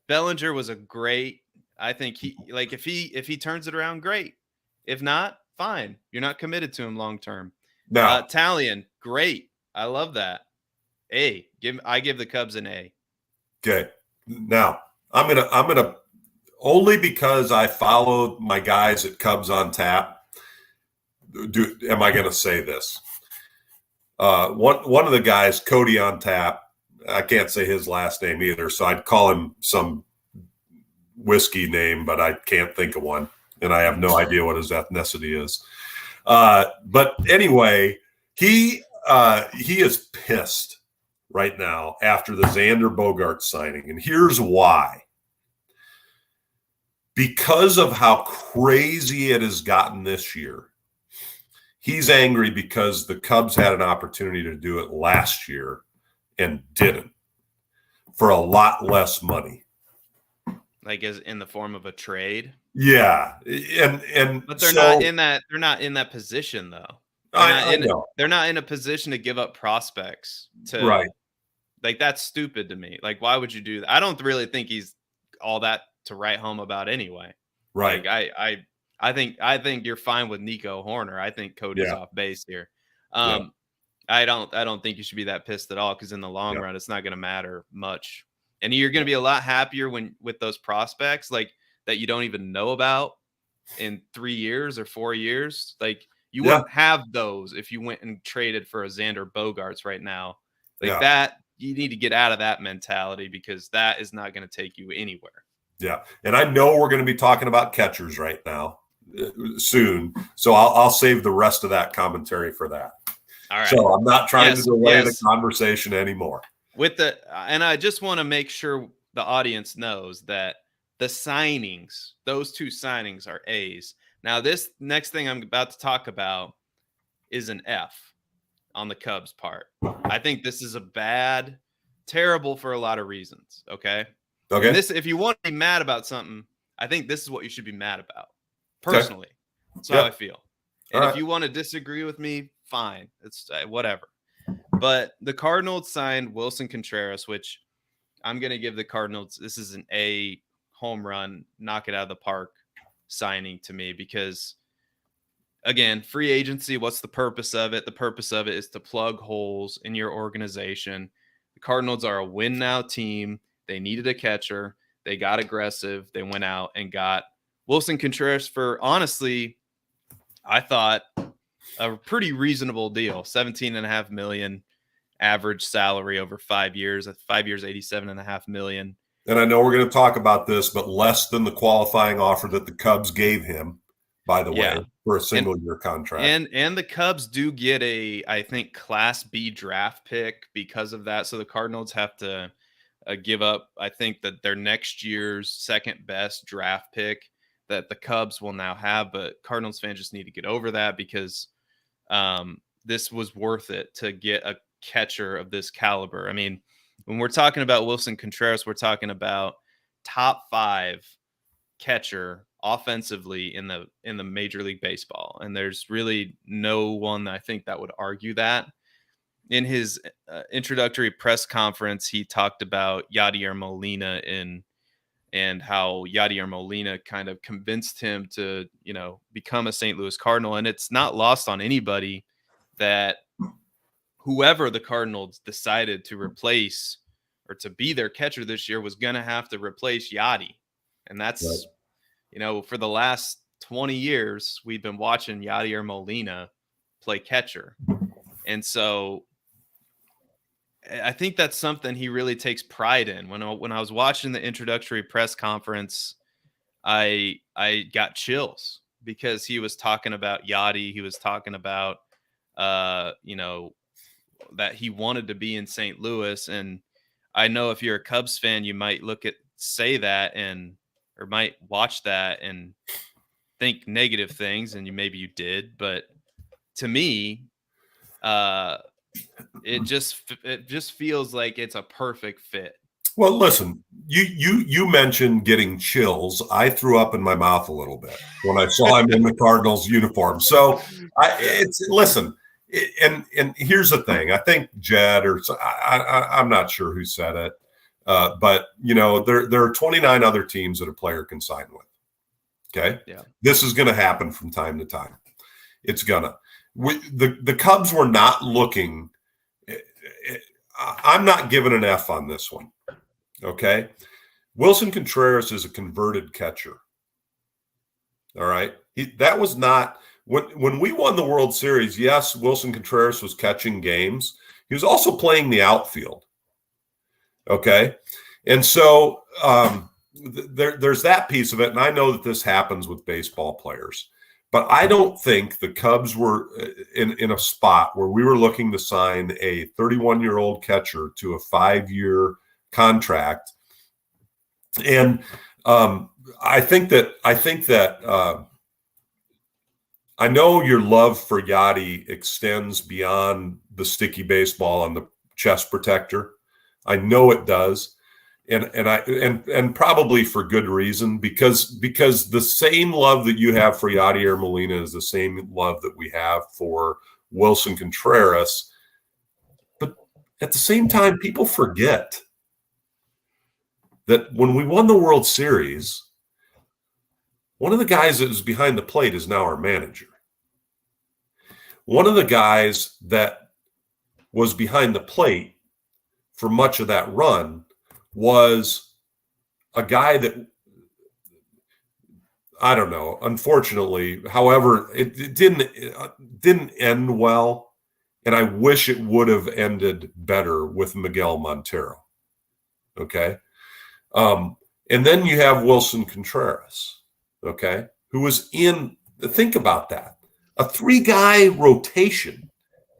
Bellinger was a great. I think if he turns it around, great. If not, fine. You're not committed to him long term. Now, Taillon, great. I love that. I give the Cubs an A. okay. Now I'm gonna only because I follow my guys at Cubs on Tap. Am I gonna say this? One of the guys, Cody on Tap. I can't say his last name either, so I'd call him some whiskey name, but I can't think of one, and I have no idea what his ethnicity is. But anyway, he is pissed right now after the Xander Bogaerts signing, and here's why. Because of how crazy it has gotten this year, he's angry because the Cubs had an opportunity to do it last year and didn't for a lot less money. Like as in the form of a trade. Yeah. But they're not in that. They're not in that position though. They're not in a position to give up prospects to right. Like that's stupid to me. Like, why would you do that? I don't really think he's all that to write home about anyway. Right. Like, I think you're fine with Nico Horner. I think Cody's off base here. I don't think you should be that pissed at all because in the long run, it's not going to matter much. And you're going to be a lot happier with those prospects like that you don't even know about in 3 years or 4 years. Like you wouldn't have those if you went and traded for a Xander Bogaerts right now. Like that, you need to get out of that mentality because that is not going to take you anywhere. Yeah. And I know we're going to be talking about catchers right now soon. So I'll save the rest of that commentary for that. All right. So I'm not trying to delay the conversation anymore. And I just want to make sure the audience knows that the signings, those two signings are A's. Now, this next thing I'm about to talk about is an F on the Cubs part. I think this is terrible for a lot of reasons. Okay. And if you want to be mad about something, I think this is what you should be mad about. Personally, that's how I feel. And if you want to disagree with me, fine. It's whatever. But the Cardinals signed Willson Contreras, which I'm going to give the Cardinals. This is an A home run, knock it out of the park signing to me because, again, free agency, what's the purpose of it? The purpose of it is to plug holes in your organization. The Cardinals are a win now team. They needed a catcher. They got aggressive. They went out and got Willson Contreras for, honestly, I thought a pretty reasonable deal. $17.5 million average salary over 5 years. 5 years, $87.5 million. And I know we're going to talk about this, but less than the qualifying offer that the Cubs gave him, by the way, for a single-year contract. And the Cubs do get I think, Class B draft pick because of that. So the Cardinals have to give up, I think, that their next year's second best draft pick that the Cubs will now have. But Cardinals fans just need to get over that because this was worth it to get a catcher of this caliber. I mean, when we're talking about Willson Contreras, we're talking about top 5 catcher offensively in the Major League Baseball. And there's really no one I think that would argue that. In his introductory press conference, he talked about Yadier Molina and how Yadier Molina kind of convinced him to, become a St. Louis Cardinal. And it's not lost on anybody that whoever the Cardinals decided to replace or to be their catcher this year was going to have to replace Yadi. And that's, for the last 20 years, we've been watching Yadier Molina play catcher. And so I think that's something he really takes pride in. When I was watching the introductory press conference, I got chills because he was talking about Yadi. He was talking about, that he wanted to be in St. Louis. And I know if you're a Cubs fan, you might say that or might watch that and think negative things. And maybe you did, but to me, it just feels like it's a perfect fit. Well, listen, you mentioned getting chills. I threw up in my mouth a little bit when I saw him in the Cardinals uniform. So listen, And here's the thing. I think Jed I'm not sure who said it, but there are 29 other teams that a player can sign with. Okay, Yeah. This is going to happen from time to time. It's gonna. The Cubs were not looking. I'm not giving an F on this one. Okay, Willson Contreras is a converted catcher. All right, that was not when we won the World Series. Yes, Willson Contreras was catching games. He was also playing the outfield. Okay, and so there's that piece of it, and I know that this happens with baseball players. But I don't think the Cubs were in a spot where we were looking to sign a 31-year-old catcher to a 5-year contract. And I think that I know your love for Yachty extends beyond the sticky baseball on the chest protector. I know it does. And probably for good reason, because the same love that you have for Yadier Molina is the same love that we have for Willson Contreras. But at the same time, people forget that when we won the World Series, one of the guys that was behind the plate is now our manager. One of the guys that was behind the plate for much of that run was a guy that, I don't know, unfortunately, however, it didn't end well, and I wish it would have ended better with Miguel Montero. Okay? And then you have Willson Contreras, okay, who was in, think about that, a 3-guy rotation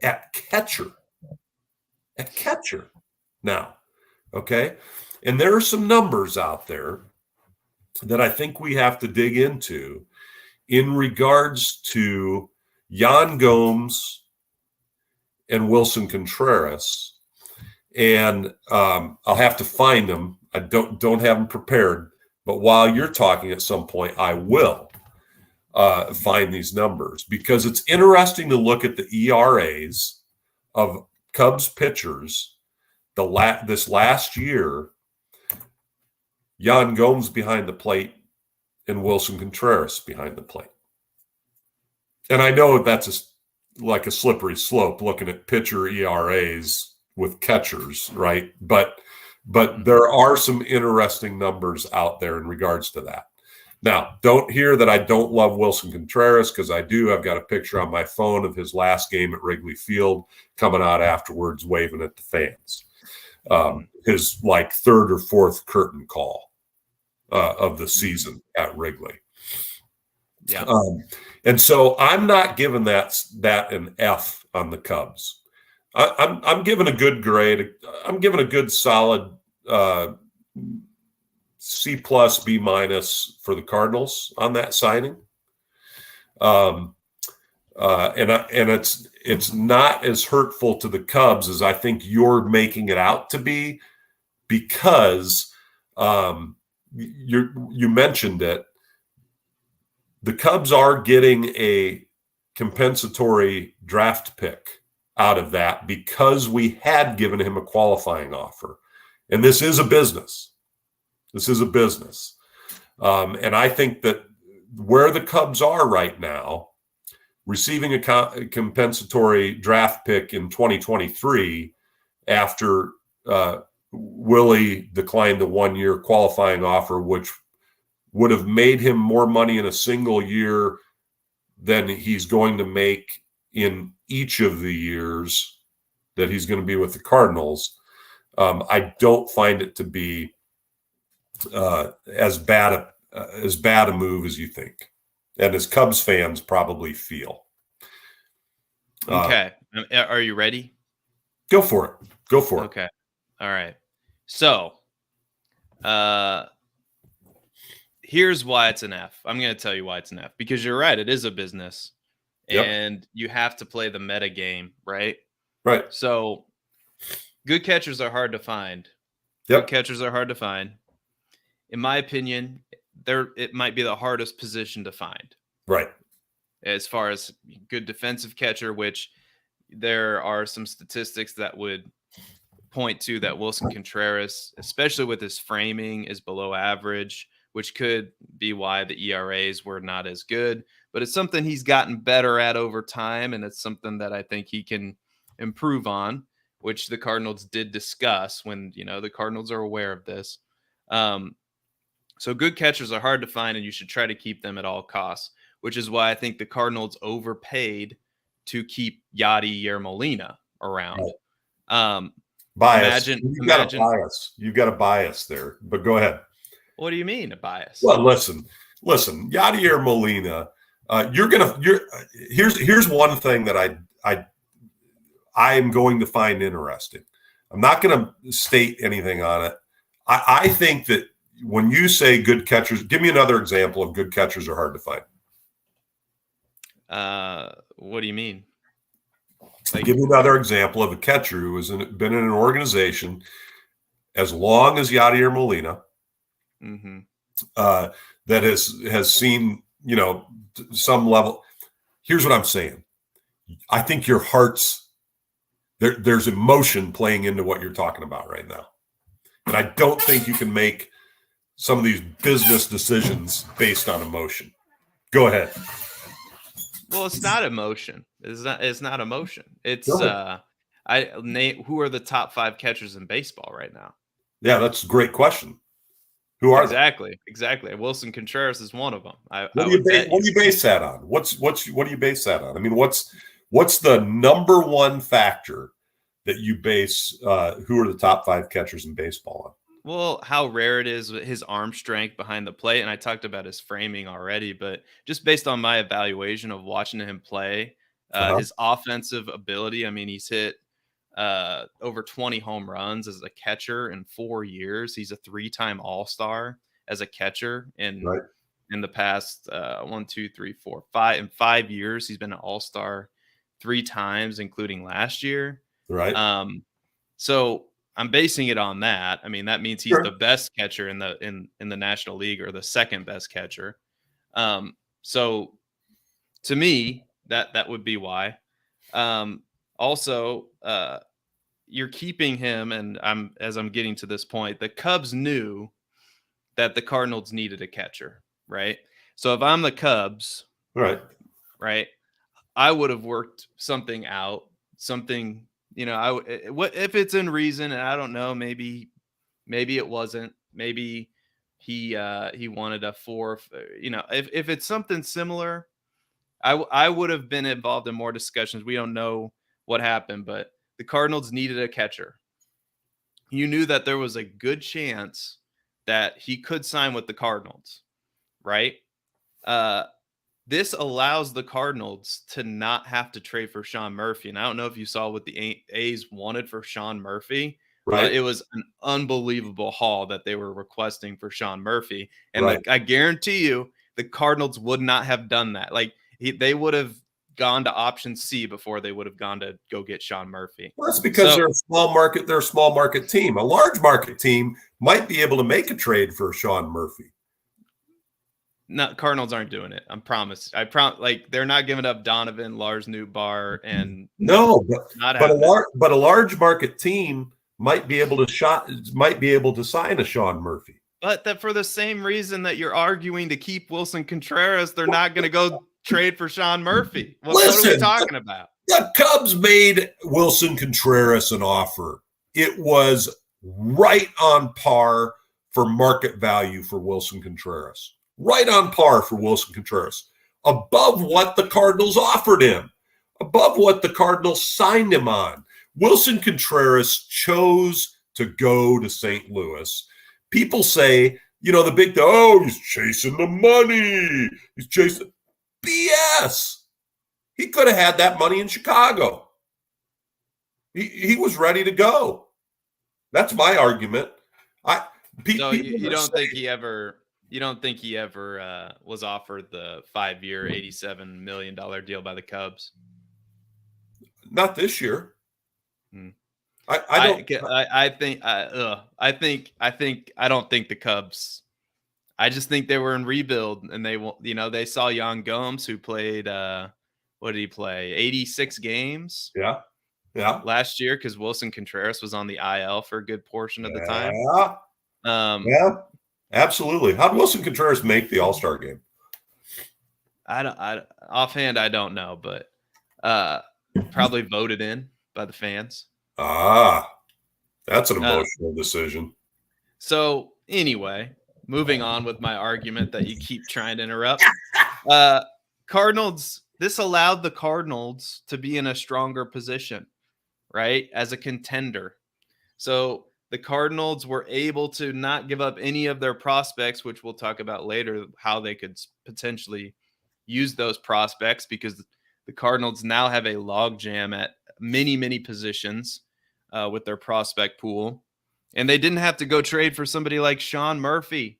at catcher now, okay? And there are some numbers out there that I think we have to dig into in regards to Yan Gomes and Willson Contreras. And I'll have to find them. I don't have them prepared. But while you're talking at some point, I will find these numbers, because it's interesting to look at the ERAs of Cubs pitchers this last year. Yan Gomes behind the plate and Willson Contreras behind the plate. And I know that's like a slippery slope looking at pitcher ERAs with catchers, right? But there are some interesting numbers out there in regards to that. Now, don't hear that I don't love Willson Contreras, because I do. I've got a picture on my phone of his last game at Wrigley Field, coming out afterwards waving at the fans. His like 3rd or 4th curtain call of the season at Wrigley. Yeah. And so I'm not giving that an F on the Cubs. I'm giving a good grade. I'm giving a good solid C+, B- for the Cardinals on that signing. And it's not as hurtful to the Cubs as I think you're making it out to be, because you mentioned it. The Cubs are getting a compensatory draft pick out of that, because we had given him a qualifying offer. And this is a business. And I think that where the Cubs are right now, receiving a compensatory draft pick in 2023 after Willie declined the 1-year qualifying offer, which would have made him more money in a single year than he's going to make in each of the years that he's going to be with the Cardinals. I don't find it to be as bad a move as you think, and as Cubs fans probably feel. Okay. Are you ready? Go for it. Okay. All right. So, here's why it's an F. I'm going to tell you why it's an F, because you're right. It is a business, and you have to play the meta game, right? Right. So good catchers are hard to find. Yep. Good catchers are hard to find. In my opinion, it might be the hardest position to find. Right. As far as good defensive catcher, which there are some statistics that would point to that Willson Contreras, especially with his framing, is below average, which could be why the ERAs were not as good. But it's something he's gotten better at over time, and it's something that I think he can improve on, which the Cardinals did discuss when, the Cardinals are aware of this. So good catchers are hard to find, and you should try to keep them at all costs, which is why I think the Cardinals overpaid to keep Yadier Molina around. Bias. You've got a bias. You've got a bias there, but go ahead. What do you mean a bias? Well, listen, Yadier Molina, here's one thing that I am going to find interesting. I'm not going to state anything on it. I think that when you say good catchers, give me another example of good catchers are hard to find. What do you mean? Give me another example of a catcher who has been in an organization as long as Yadier Molina, that has seen, some level. Here's what I'm saying. I think your heart's there's emotion playing into what you're talking about right now. And I don't think you can make some of these business decisions based on emotion. Go ahead. Well, it's not emotion. It's not emotion. It's who are the top 5 catchers in baseball right now? Yeah, that's a great question. Who are they? Exactly. Willson Contreras is one of them. What do you base that on? What do you base that on? I mean, what's the number one factor that you base who are the top 5 catchers in baseball on? Well, how rare it is, his arm strength behind the plate. And I talked about his framing already, but just based on my evaluation of watching him play, his offensive ability, I mean, he's hit over 20 home runs as a catcher in 4 years. He's a 3-time All-Star as a catcher in the past 1, 2, 3, 4, 5. In 5 years, he's been an All-Star 3 times, including last year. Right. So I'm basing it on that. I mean, that means he's the best catcher in the National League, or the second best catcher. So to me, that would be why. Also, you're keeping him, and as I'm getting to this point, the Cubs knew that the Cardinals needed a catcher, right? So if I'm the Cubs, right, I would have worked something out, something. What if it's in reason, and I don't know, maybe it wasn't, maybe he wanted a 4th, if it's something similar, I would have been involved in more discussions. We don't know what happened, but the Cardinals needed a catcher. You knew that there was a good chance that he could sign with the Cardinals, right? This allows the Cardinals to not have to trade for Sean Murphy. And I don't know if you saw what the A's wanted for Sean Murphy, but it was an unbelievable haul that they were requesting for Sean Murphy. And I guarantee you the Cardinals would not have done that. Like they would have gone to option C before they would have gone to go get Sean Murphy. Well, that's because they're a small market. They're a small market team. A large market team might be able to make a trade for Sean Murphy. No, Cardinals aren't doing it. I promise. Like they're not giving up Donovan, Lars Nootbaar, and but a large market team might be able to sign a Sean Murphy. But that for the same reason that you're arguing to keep Willson Contreras, they're not going to go trade for Sean Murphy. What are we talking about? The Cubs made Willson Contreras an offer. It was right on par for market value for Willson Contreras. Right on par for Willson Contreras. Above what the Cardinals offered him. Above what the Cardinals signed him on. Willson Contreras chose to go to St. Louis. People say, the big, he's chasing the money. He's chasing BS. He could have had that money in Chicago. He was ready to go. That's my argument. You don't think he ever was offered the 5-year, $87 million deal by the Cubs? Not this year. I don't think the Cubs. I just think they were in rebuild, and they saw Yan Gomes, who played what did he play? 86 games Yeah. Yeah. last year because Willson Contreras was on the IL for a good portion of the time. Yeah. Yeah. Absolutely. How did Willson Contreras make the All-Star game? Offhand, I don't know, but probably voted in by the fans. That's an emotional decision. So anyway, moving on with my argument that you keep trying to interrupt. Cardinals, this allowed the Cardinals to be in a stronger position, right? As a contender. So the Cardinals were able to not give up any of their prospects, which we'll talk about later, how they could potentially use those prospects, because the Cardinals now have a logjam at many, many positions with their prospect pool. And they didn't have to go trade for somebody like Sean Murphy,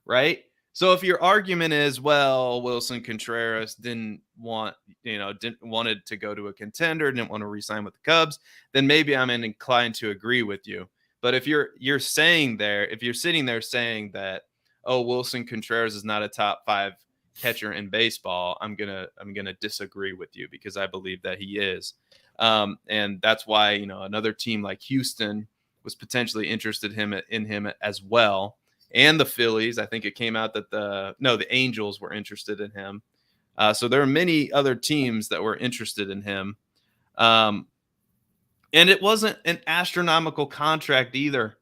right? So if your argument is, well, Willson Contreras wanted to go to a contender, didn't want to re-sign with the Cubs, then maybe I'm inclined to agree with you. But if you're sitting there saying that, oh, Willson Contreras is not a top 5 catcher in baseball, I'm gonna disagree with you, because I believe that he is. And that's why, another team like Houston was potentially interested in him as well. And the Phillies, I think it came out that the Angels were interested in him. So there are many other teams that were interested in him. And it wasn't an astronomical contract either.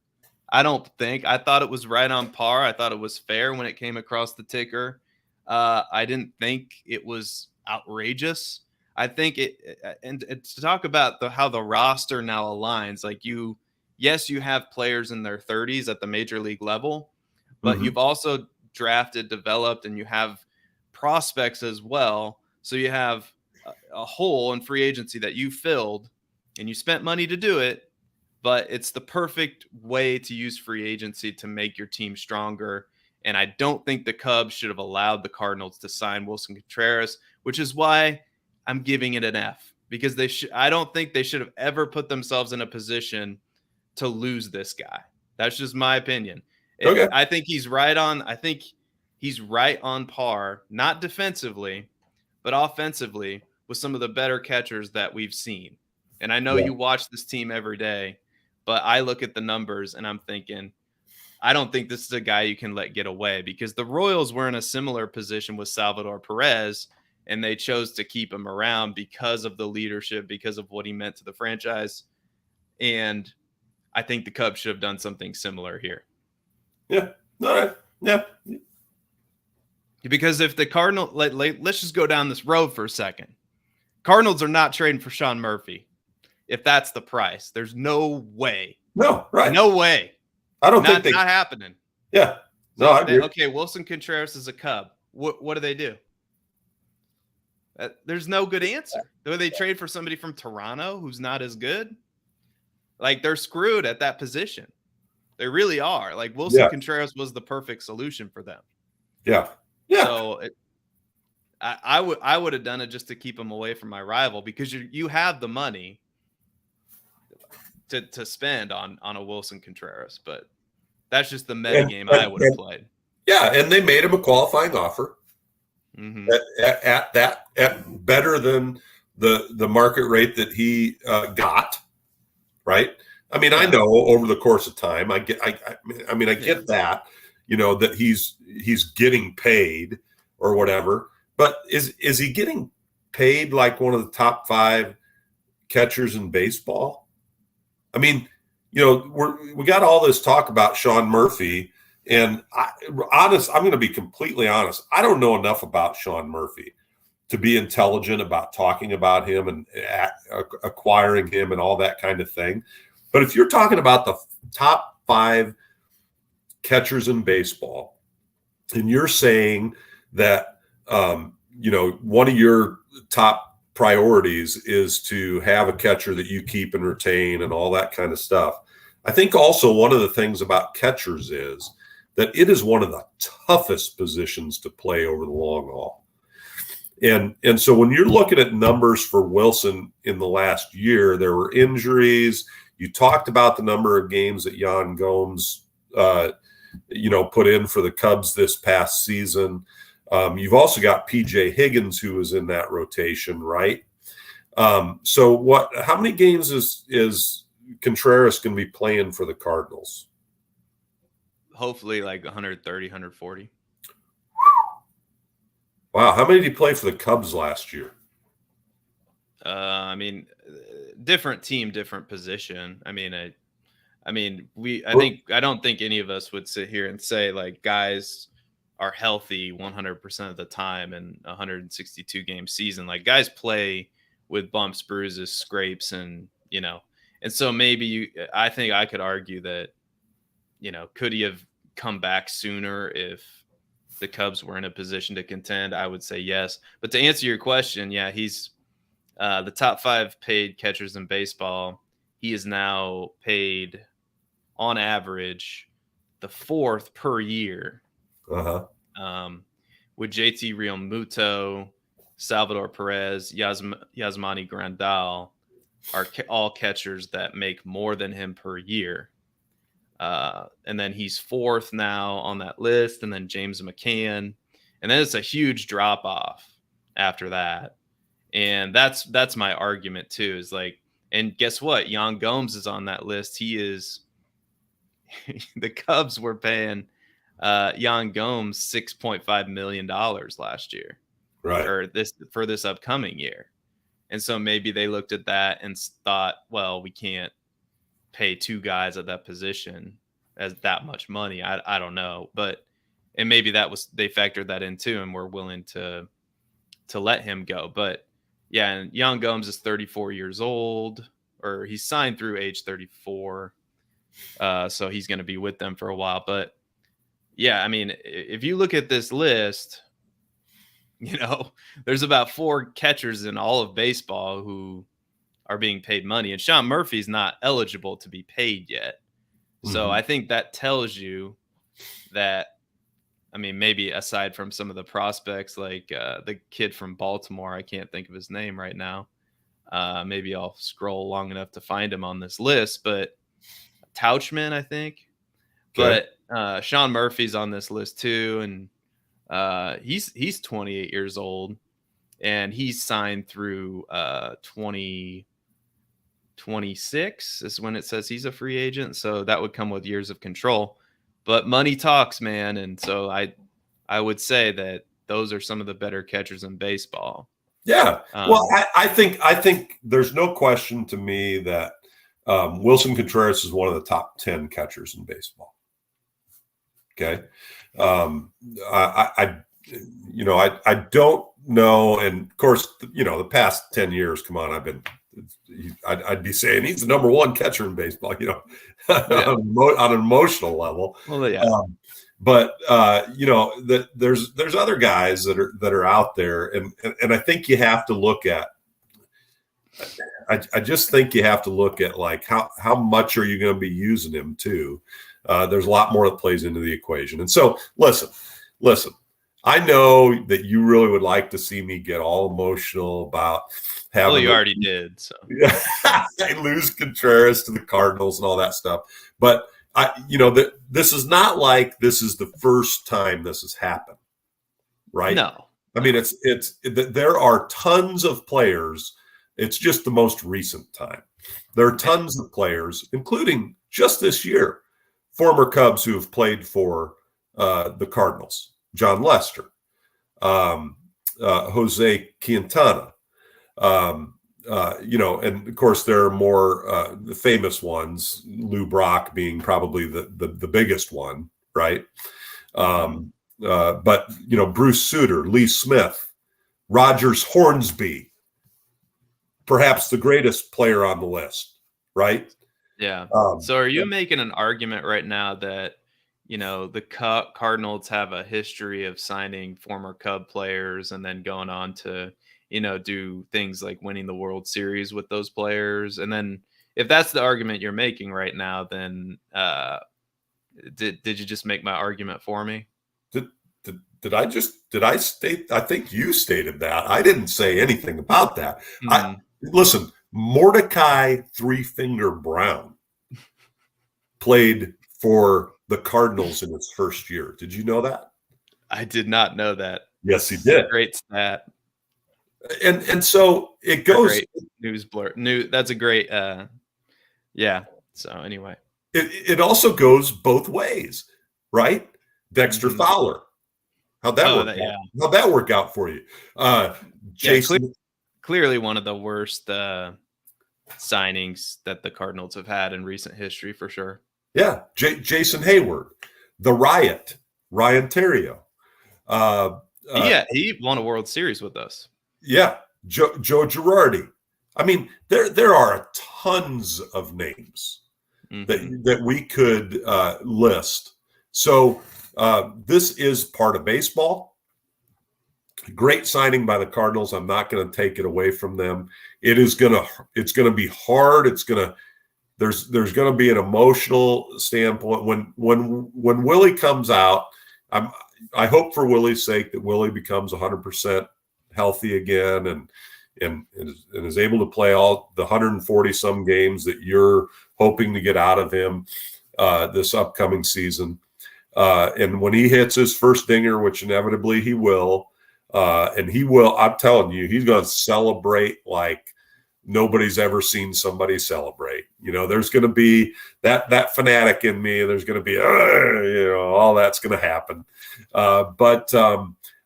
I don't think. I thought it was right on par. I thought it was fair when it came across the ticker. I didn't think it was outrageous. I think and to talk about how the roster now aligns, like yes, you have players in their 30s at the major league level, but you've also drafted, developed, and you have prospects as well. So you have a hole in free agency that you filled, and you spent money to do it, but it's the perfect way to use free agency to make your team stronger. And I don't think the Cubs should have allowed the Cardinals to sign Willson Contreras, which is why I'm giving it an F, because I don't think they should have ever put themselves in a position to lose this guy. That's just my opinion. Okay. I think he's right on. I think he's right on par, not defensively, but offensively, with some of the better catchers that we've seen. And I know you watch this team every day, but I look at the numbers and I'm thinking, I don't think this is a guy you can let get away, because the Royals were in a similar position with Salvador Perez, and they chose to keep him around because of the leadership, because of what he meant to the franchise. And I think the Cubs should have done something similar here. Yeah. All right. Yeah. Because if the Cardinals, let's just go down this road for a second. Cardinals are not trading for Sean Murphy. If that's the price, there's no way. No, right. No way. I don't think not happening. Yeah. No, I agree. Okay, Willson Contreras is a Cub. What do they do? There's no good answer. Do they trade for somebody from Toronto who's not as good? Like, they're screwed at that position. They really are. Like, Willson Contreras was the perfect solution for them. Yeah. Yeah. So I would have done it just to keep him away from my rival, because you have the money to spend on a Willson Contreras, but that's just the meta game I would have played. Yeah, and they made him a qualifying offer at better than the market rate that he got. Right. I mean, I know over the course of time, I get that, that he's getting paid or whatever, but is he getting paid like one of the top 5 catchers in baseball? I mean, we got all this talk about Sean Murphy, and I'm going to be completely honest. I don't know enough about Sean Murphy to be intelligent about talking about him and acquiring him and all that kind of thing. But if you're talking about the top 5 catchers in baseball, and you're saying that, one of your top priorities is to have a catcher that you keep and retain and all that kind of stuff. I think also one of the things about catchers is that it is one of the toughest positions to play over the long haul. And so when you're looking at numbers for Willson in the last year, there were injuries. You talked about the number of games that Yan Gomes, put in for the Cubs this past season. You've also got PJ Higgins, who was in that rotation, right? So how many games is Contreras going to be playing for the Cardinals? Hopefully like 130, 140. Wow. How many did he play for the Cubs last year? I mean, different team, different position. I don't think any of us would sit here and say like guys are healthy 100% of the time in a 162 game season. Like guys play with bumps, bruises, scrapes, and so I think I could argue that, could he have come back sooner if the Cubs were in a position to contend? I would say yes. But to answer your question, yeah, he's the top 5 paid catchers in baseball. He is now paid on average the 4th per year. With JT Realmuto, Salvador Perez, Yasmani Grandal are all catchers that make more than him per year. And then he's 4th now on that list, and then James McCann. And then it's a huge drop off after that. And that's my argument too, is like, and guess what? Yan Gomes is on that list. He is the Cubs were paying Yan Gomes $6.5 million last year, right? Or for this upcoming year. And so maybe they looked at that and thought, well, we can't pay 2 guys at that position as that much money. I don't know, and maybe they factored that in too, and were willing to let him go. But yeah, and Yan Gomes is 34 years old, or he's signed through age 34. So he's going to be with them for a while. But yeah, I mean, if you look at this list, there's about 4 catchers in all of baseball who are being paid money, and Sean Murphy's not eligible to be paid yet. So I think that tells you that, I mean, maybe aside from some of the prospects, like the kid from Baltimore, I can't think of his name right now. Maybe I'll scroll long enough to find him on this list, but Tauchman, I think. Okay. But Sean Murphy's on this list too, and he's 28 years old, and he's signed through 2026 is when it says he's a free agent. So that would come with years of control. But money talks, man, and so I would say that those are some of the better catchers in baseball. Yeah. Well, I think there's no question to me that Willson Contreras is one of the top 10 catchers in baseball. Okay. I don't know. And of course, the past 10 years, come on, I'd be saying he's the number 1 catcher in baseball, yeah. on an emotional level. Well, yeah. But there's other guys that are out there, and I think you have to look at. I just think you have to look at like how much are you going to be using him too. There's a lot more that plays into the equation, and so listen. I know that you really would like to see me get all emotional about having. Well, you already did. So I lose Contreras to the Cardinals and all that stuff, but this is not like this is the first time this has happened, right? No. I mean, there are tons of players. It's just the most recent time. There are tons of players, including just this year, former Cubs who have played for the Cardinals. John Lester, Jose Quintana, and of course there are more the famous ones, Lou Brock being probably the biggest one, right? But Bruce Sutter, Lee Smith, Rogers Hornsby, perhaps the greatest player on the list, right? Yeah. So are you making an argument right now that the Cardinals have a history of signing former Cub players and then going on to, do things like winning the World Series with those players? And then if that's the argument you're making right now, then did you just make my argument for me? Did I state? I think you stated that. I didn't say anything about that. Listen, Mordecai Three Finger Brown played for the Cardinals in his first year. Did you know that? I did not know that. Yes, he did. Great stat. And so it A goes. great news blur. That's a great. Yeah. So anyway, It also goes both ways, right? Dexter Fowler. How'd that work? Yeah. How'd that work out for you? Jason. Clearly one of the worst signings that the Cardinals have had in recent history, for sure. Yeah, Jason Hayward, the Riot, Ryan Theriot. He won a World Series with us. Yeah, Joe Girardi. I mean, there are tons of names that we could list. So this is part of baseball. Great signing by the Cardinals. I'm not going to take it away from them. It's going to be hard. There's going to be an emotional standpoint when Willie comes out. I hope for Willie's sake that Willie becomes 100% healthy again and is able to play all the 140 some games that you're hoping to get out of him this upcoming season. And when he hits his first dinger, which inevitably he will, I'm telling you, he's going to celebrate like nobody's ever seen somebody celebrate. There's going to be that fanatic in me. There's going to be, all that's going to happen. But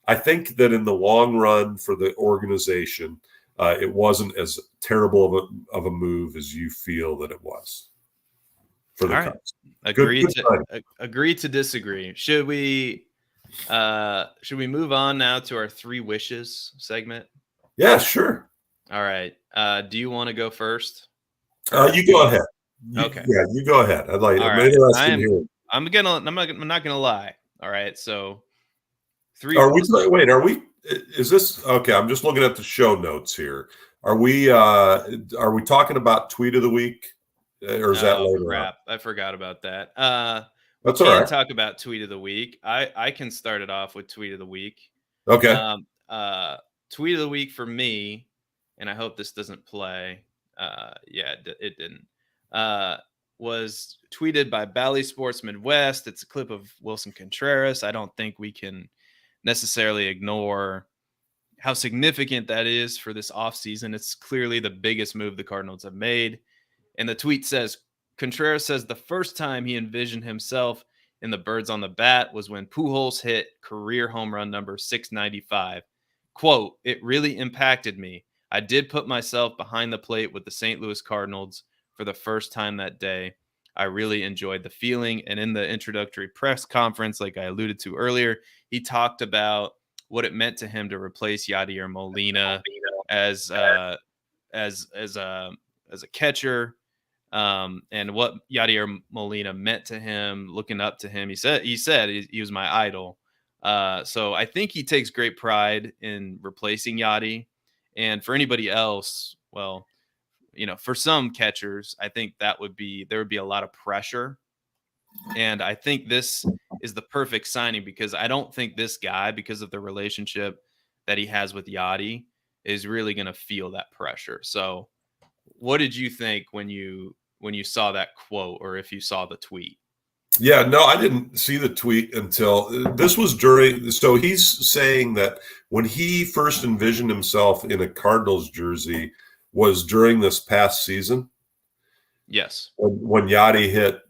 I think that in the long run for the organization, it wasn't as terrible of a move as you feel that it was for the Cubs. Agree to disagree. Should we move on now to our 3 wishes segment? Yeah, sure. All right. Do you want to go first? You go ahead. Okay. Yeah, you go ahead. I'm not gonna lie. All right. So 3. Are we? Is this okay? I'm just looking at the show notes here. Are we talking about tweet of the week, or is that later? Crap. I forgot about that. That's all right. Talk about tweet of the week. I can start it off with tweet of the week. Okay. Tweet of the week for me, and I hope this doesn't play. It didn't. Was tweeted by Bally Sports Midwest. It's a clip of Willson Contreras. I don't think we can necessarily ignore how significant that is for this offseason. It's clearly the biggest move the Cardinals have made. And the tweet says, Contreras says the first time he envisioned himself in the birds on the bat was when Pujols hit career home run number 695. Quote, it really impacted me. I did put myself behind the plate with the St. Louis Cardinals for the first time that day. I really enjoyed the feeling. And in the introductory press conference, like I alluded to earlier, he talked about what it meant to him to replace Yadier Molina as a catcher, and what Yadier Molina meant to him, looking up to him. He said he was my idol. So I think he takes great pride in replacing Yadi. And for anybody else, well, for some catchers, I think there would be a lot of pressure. And I think this is the perfect signing because I don't think this guy, because of the relationship that he has with Yadi, is really going to feel that pressure. So what did you think when you saw that quote, or if you saw the tweet? Yeah, no, I didn't see the tweet until this was during. So he's saying that when he first envisioned himself in a Cardinals jersey was during this past season. Yes. When Yadi hit.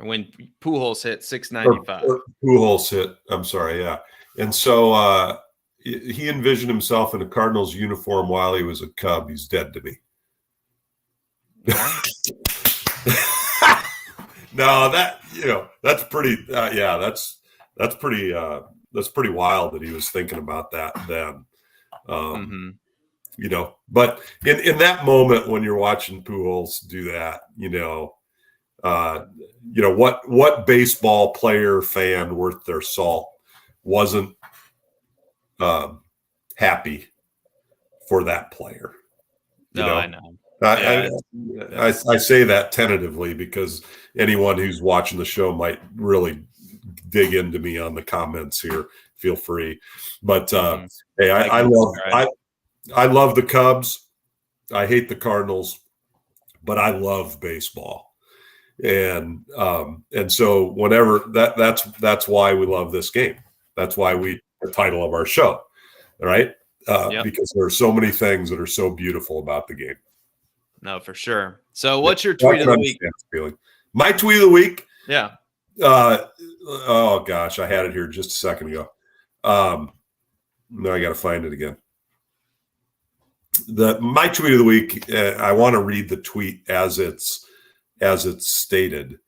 When Pujols hit 695. Pujols hit. I'm sorry. Yeah. And so he envisioned himself in a Cardinals uniform while he was a Cub. He's dead to me. No, that's pretty. That's pretty wild that he was thinking about that then. But in that moment when you're watching Pujols do that, what baseball player fan worth their salt wasn't happy for that player? I know. I say that tentatively because anyone who's watching the show might really dig into me on the comments here. Feel free. But hey, I love the Cubs. I hate the Cardinals, but I love baseball. And so whenever that's why we love this game. That's why we the title of our show, right? Yep. Because there are so many things that are so beautiful about the game. No, for sure. So what's your tweet of the week? Feeling. My tweet of the week? Yeah. Oh, gosh, I had it here just a second ago. No, I got to find it again. My tweet of the week, I want to read the tweet as it's stated.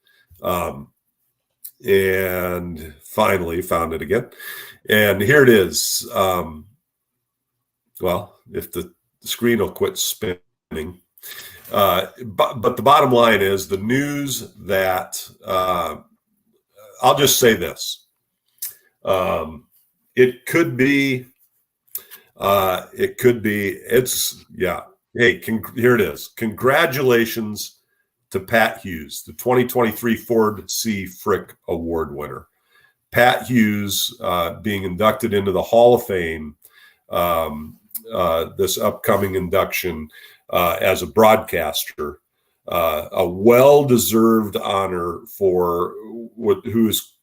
And finally found it again. And here it is. Well, if the screen will quit spinning. But the bottom line is the news that I'll just say this. It could be. Hey, here it is. Congratulations to Pat Hughes, the 2023 Ford C. Frick Award winner. Pat Hughes being inducted into the Hall of Fame, this upcoming induction as a broadcaster, a well-deserved honor for who is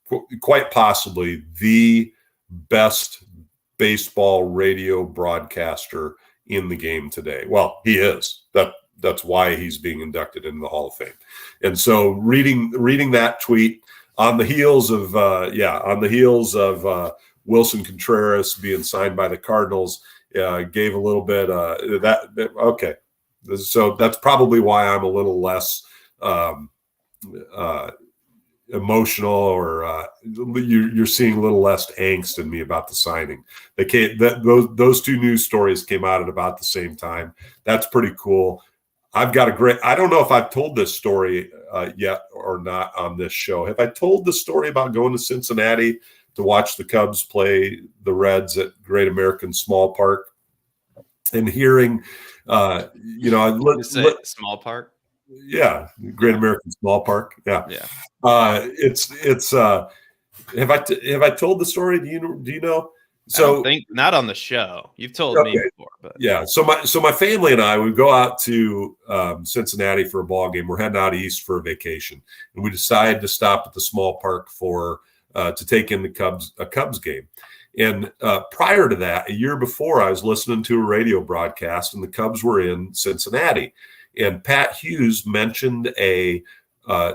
quite possibly the best baseball radio broadcaster in the game today. Well, he is. That's why he's being inducted into the Hall of Fame. And so reading that tweet on the heels of Willson Contreras being signed by the Cardinals, gave a little bit okay. So that's probably why I'm a little less emotional, or you're seeing a little less angst in me about the signing. Those two news stories came out at about the same time. That's pretty cool. I've got I don't know if I've told this story yet or not on this show. Have I told the story about going to Cincinnati to watch the Cubs play the Reds at Great American Small Park and hearing, Small Park? Yeah, Great American Small Park. Yeah. Have I told the story? Do you know? So I don't think not on the show. You've told me before, but yeah. So my family and I, we go out to Cincinnati for a ball game. We're heading out east for a vacation, and we decided to stop at the small park to take in a Cubs game. And prior to that, a year before, I was listening to a radio broadcast, and the Cubs were in Cincinnati. And Pat Hughes mentioned a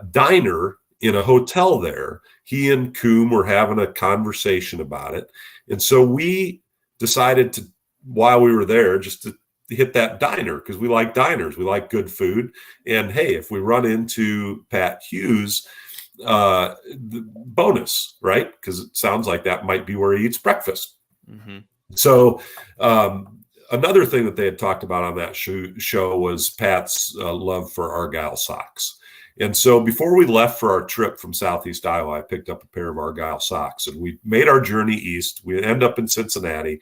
diner in a hotel there. He and Coombe were having a conversation about it. And so we decided to, while we were there, just to hit that diner because we like diners. We like good food. And, hey, if we run into Pat Hughes, the bonus, right? Because it sounds like that might be where he eats breakfast. Mm-hmm. So another thing that they had talked about on that show was Pat's love for Argyle socks. And so before we left for our trip from Southeast Iowa, I picked up a pair of Argyle socks, and we made our journey east. We end up in Cincinnati.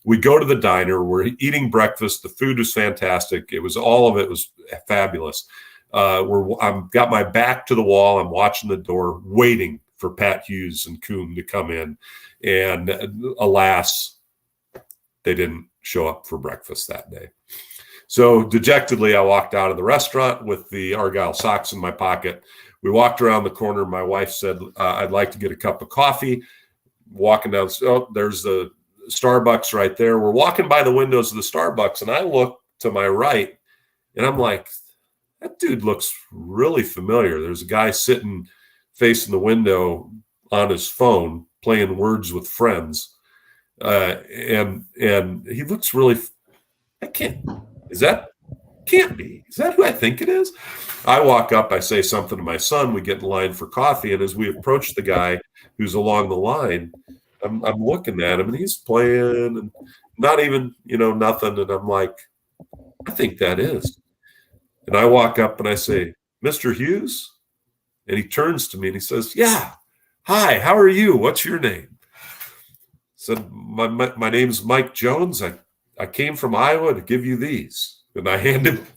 We go to the diner. We're eating breakfast. The food was fantastic. All of it was fabulous. I've got my back to the wall. I'm watching the door, waiting for Pat Hughes and Coombe to come in. And alas, they didn't show up for breakfast that day. So dejectedly, I walked out of the restaurant with the Argyle socks in my pocket. We walked around the corner. My wife said, I'd like to get a cup of coffee. Walking down, there's the Starbucks right there. We're walking by the windows of the Starbucks, and I look to my right, and I'm like, that dude looks really familiar. There's a guy sitting facing the window on his phone playing Words with Friends. And he looks really, is that who I think it is? I walk up, I say something to my son, we get in line for coffee. And as we approach the guy who's along the line, I'm looking at him and he's playing and not even, nothing. And I'm like, I think that is. And I walk up and I say, Mr. Hughes? And he turns to me and he says, yeah, hi, how are you? What's your name? Said, my name's Mike Jones. I came from Iowa to give you these. And I hand him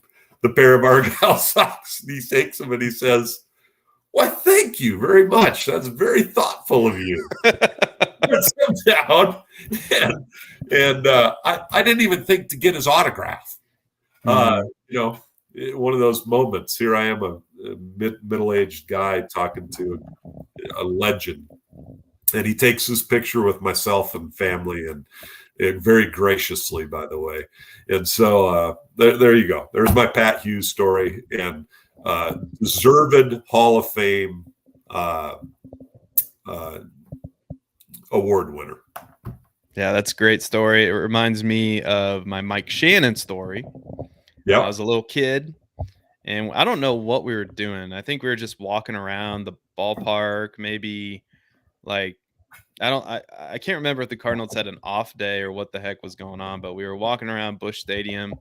the pair of Argyle socks. And he takes them and he says, why, thank you very much. That's very thoughtful of you. Puts them down. And I didn't even think to get his autograph. One of those moments. Here I am, a middle-aged guy talking to a legend. and he takes this picture with myself and family, and very graciously, by the way. And so there you go. There's my Pat Hughes story, and deserved Hall of Fame uh, uh, award winner. Yeah, that's a great story. It reminds me of my Mike Shannon story. Yeah, I was a little kid, and I don't know what we were doing. I think we were just walking around the ballpark, maybe like I can't remember if the Cardinals had an off day or what the heck was going on, but we were walking around Busch Stadium,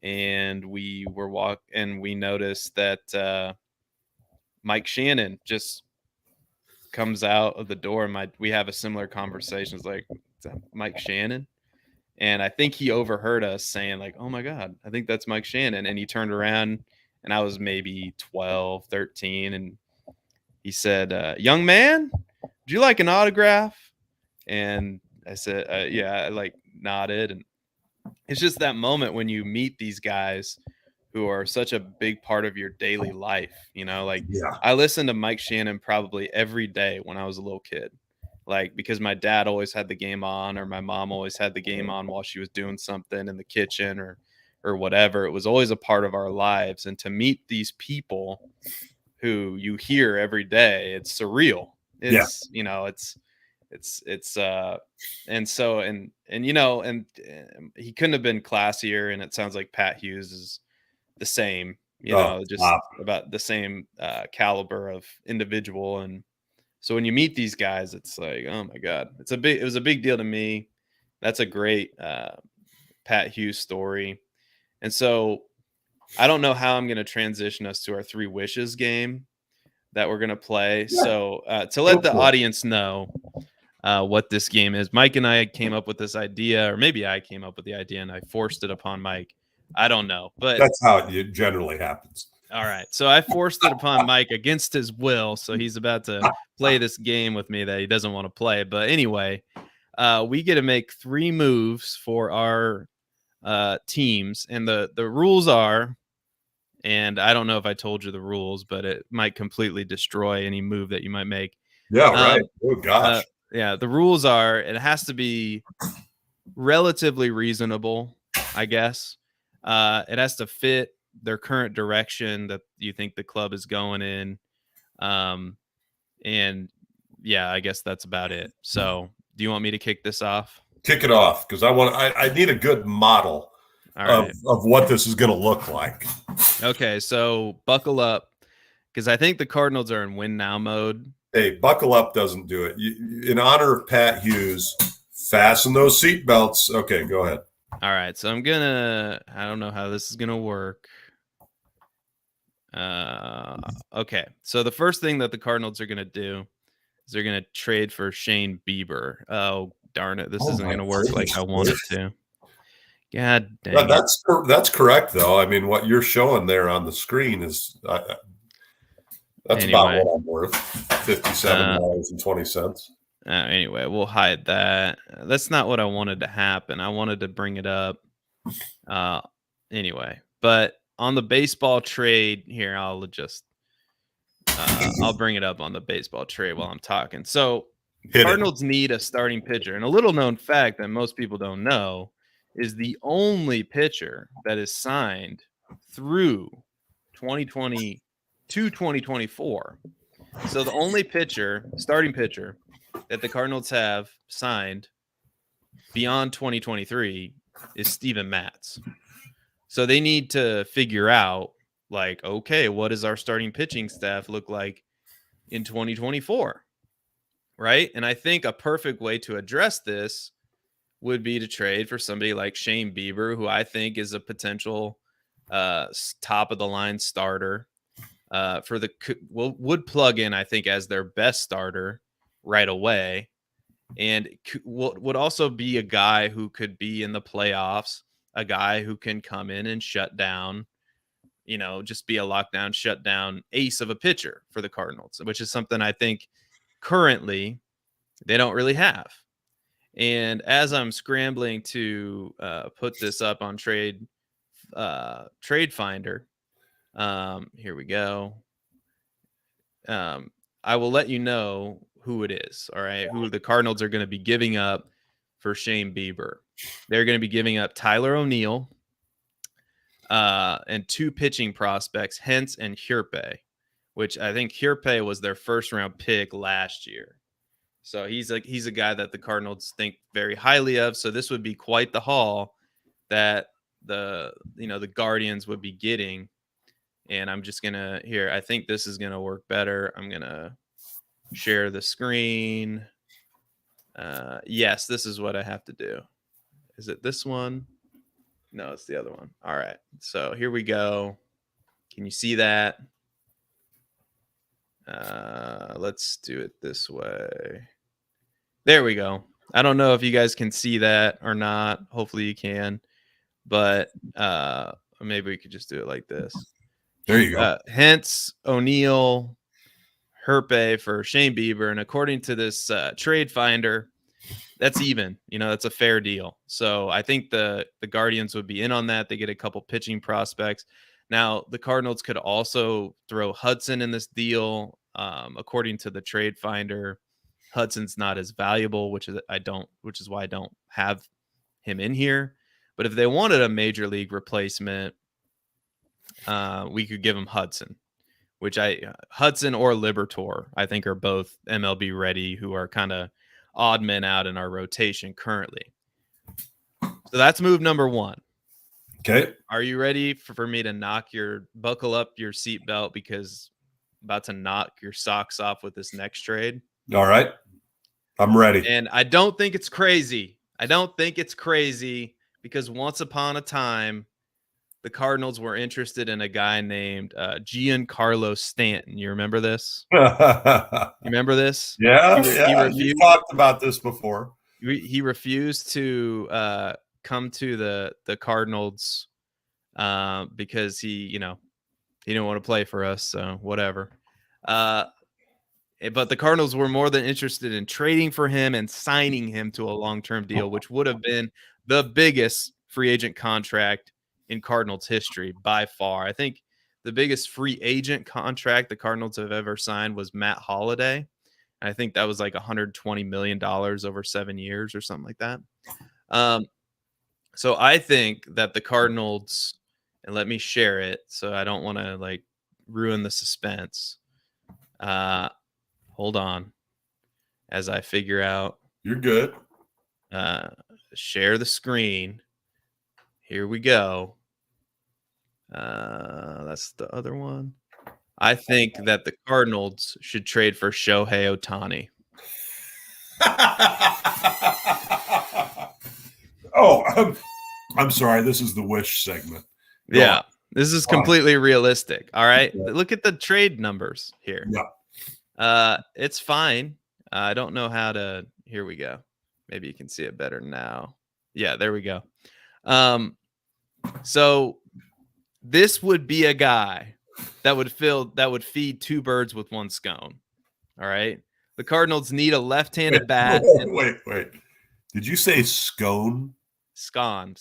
and we noticed that Mike Shannon just comes out of the door. We have a similar conversation. It's like, "Is that Mike Shannon?" And I think he overheard us saying like, "Oh my God, I think that's Mike Shannon." And he turned around, and I was maybe 12, 13. And he said, "Young man, would you like an autograph?" And I said, "Yeah." I like nodded. And it's just that moment when you meet these guys who are such a big part of your daily life. Like yeah, I listened to Mike Shannon probably every day when I was a little kid, like because my dad always had the game on, or my mom always had the game on while she was doing something in the kitchen or whatever. It was always a part of our lives. And to meet these people who you hear every day, it's surreal. yeah, It's and so and he couldn't have been classier. And it sounds like Pat Hughes is the same, oh, just about the same caliber of individual. And so when you meet these guys, it's like, oh my God, it was a big deal to me. That's a great Pat Hughes story. And so I don't know how I'm going to transition us to our three wishes game that we're going to play. yeah. So to Go let the for it. audience know what this game is, Mike and I came up with this idea, or maybe I came up with the idea and I forced it upon Mike. I don't know, but That's how it generally happens. all right. So I forced it upon Mike against his will. So he's about to play this game with me that he doesn't want to play. But anyway, we get to make 3 moves for our teams. And the rules are, and I don't know if I told you the rules, but it might completely destroy any move that you might make. Yeah, right. Um, Oh gosh. yeah, the rules are it has to be relatively reasonable, I guess. It has to fit their current direction that you think the club is going in. Um, and yeah, I guess that's about it. So, do you want me to kick this off? Kick it off, because I need a good model All of right. what this is going to look like. Okay, so buckle up because I think the Cardinals are in win now mode. Hey, buckle up doesn't do it. In honor of Pat Hughes, fasten those seatbelts. Okay, go ahead. All right, so I don't know how this is gonna work. Okay, so the first thing that the Cardinals are gonna do is they're gonna trade for Shane Bieber. Oh darn it, this Oh isn't my gonna work like goodness. I want it to. God Yeah, dang it. that's correct though. I mean, what you're showing there on the screen is that's about Anyway, what I'm worth. $57.20. anyway, we'll hide that. That's not what I wanted to happen. I wanted to bring it up. Uh, anyway, but on the baseball trade here, I'll bring it up on the baseball trade while I'm talking. So, Hit it. Cardinals need a starting pitcher, and a little known fact that most people don't know is the only pitcher that is signed through 2020 to 2024. So the only starting pitcher that the Cardinals have signed beyond 2023 is Steven Matz. So they need to figure out, like, okay, what does our starting pitching staff look like in 2024? Right. And I think a perfect way to address this would be to trade for somebody like Shane Bieber, who I think is a potential top of the line starter for would plug in, I think, as their best starter right away. And would also be a guy who could be in the playoffs, a guy who can come in and shut down, just be a lockdown, shutdown ace of a pitcher for the Cardinals, which is something I think currently they don't really have. And as I'm scrambling to put this up on Trade Finder, here we go. I will let you know who it is. All right, who the Cardinals are going to be giving up for Shane Bieber. They're going to be giving up Tyler O'Neill and 2 pitching prospects, Hentz and Hierpe, which I think Hierpe was their first round pick last year. So he's a guy that the Cardinals think very highly of. So this would be quite the haul that the Guardians would be getting. And I'm just gonna here. I think this is gonna work better. I'm gonna share the screen. Yes, this is what I have to do. Is it this one? No, it's the other one. All right. So here we go. Can you see that? Let's do it this way. There we go. I don't know if you guys can see that or not. Hopefully you can. But maybe we could just do it like this. There you go. Hence O'Neill, Hierpe for Shane Bieber. And according to this trade finder, that's even. That's a fair deal. So I think the Guardians would be in on that. They get a couple pitching prospects. Now, the Cardinals could also throw Hudson in this deal. According to the trade finder, Hudson's not as valuable, which is why I don't have him in here. But if they wanted a major league replacement, we could give him Hudson, Hudson or Libertor, I think are both MLB ready, who are kind of odd men out in our rotation currently. So that's move number 1. Okay. Are you ready for me to buckle up your seatbelt, because I'm about to knock your socks off with this next trade? All right. I'm ready. And I don't think it's crazy. Because once upon a time, the Cardinals were interested in a guy named Giancarlo Stanton. You remember this? Yeah. You talked about this before. He refused to come to the Cardinals because he didn't want to play for us. So whatever. But the Cardinals were more than interested in trading for him and signing him to a long-term deal, which would have been the biggest free agent contract in Cardinals history by far. I think the biggest free agent contract the Cardinals have ever signed was Matt Holliday. And I think that was like $120 million over 7 years or something like that. So I think that the Cardinals, and let me share it so I don't want to ruin the suspense. Hold on as I figure out. You're good. Share the screen. Here we go. That's the other one. I think that the Cardinals should trade for Shohei Ohtani. I'm sorry. This is the wish segment. Yeah, this is completely realistic. All right. Yeah. Look at the trade numbers here. Yeah. It's fine. I don't know how to. Here we go. Maybe you can see it better now. Yeah, there we go. So this would be a guy that would feed 2 birds with 1 scone. All right. The Cardinals need a left-handed bat. Wait. Did you say scone? Scone.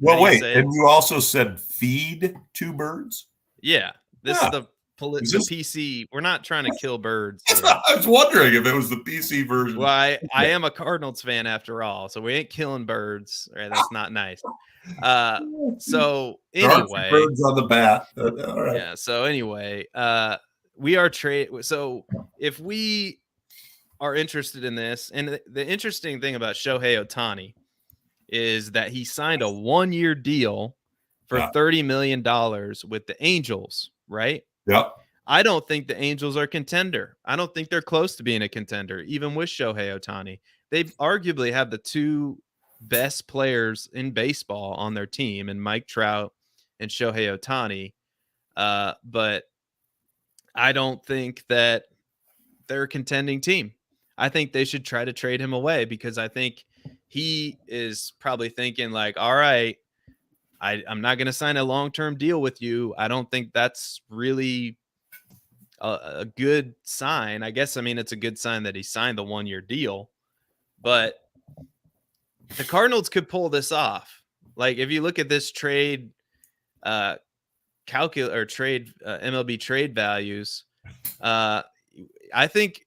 Well, wait. And you also said feed 2 birds? Yeah. This is the PC. We're not trying to kill birds. I was wondering if it was the PC version. Well, I am a Cardinals fan after all, so we ain't killing birds. Right? That's not nice. So anyway, birds on the bat. All right. Yeah. So anyway, we are So if we are interested in this, and the interesting thing about Shohei Ohtani is that he signed a 1-year deal for $30 million with the Angels, right? Yeah. I don't think the Angels are a contender. I don't think they're close to being a contender, even with Shohei Ohtani. They arguably have the 2 best players in baseball on their team, and Mike Trout and Shohei Ohtani. But I don't think that they're a contending team. I think they should try to trade him away, because I think he is probably thinking all right, I'm not going to sign a long-term deal with you. I don't think that's really a good sign. I guess, it's a good sign that he signed the 1-year deal, but the Cardinals could pull this off. If you look at this trade, MLB trade values, I think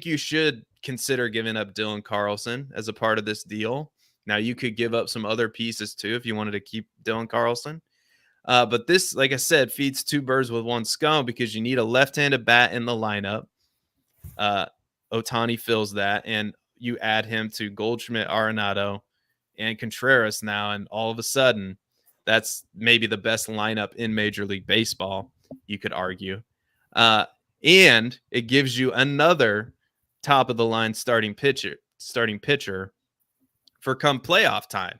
you should consider giving up Dylan Carlson as a part of this deal. Now you could give up some other pieces too if you wanted to keep Dylan Carlson. But this, like I said, feeds two birds with one stone because you need a left-handed bat in the lineup. Ohtani fills that, and you add him to Goldschmidt, Arenado, and Contreras now, and all of a sudden, that's maybe the best lineup in Major League Baseball, you could argue. And it gives you another top-of-the-line starting pitcher for come playoff time.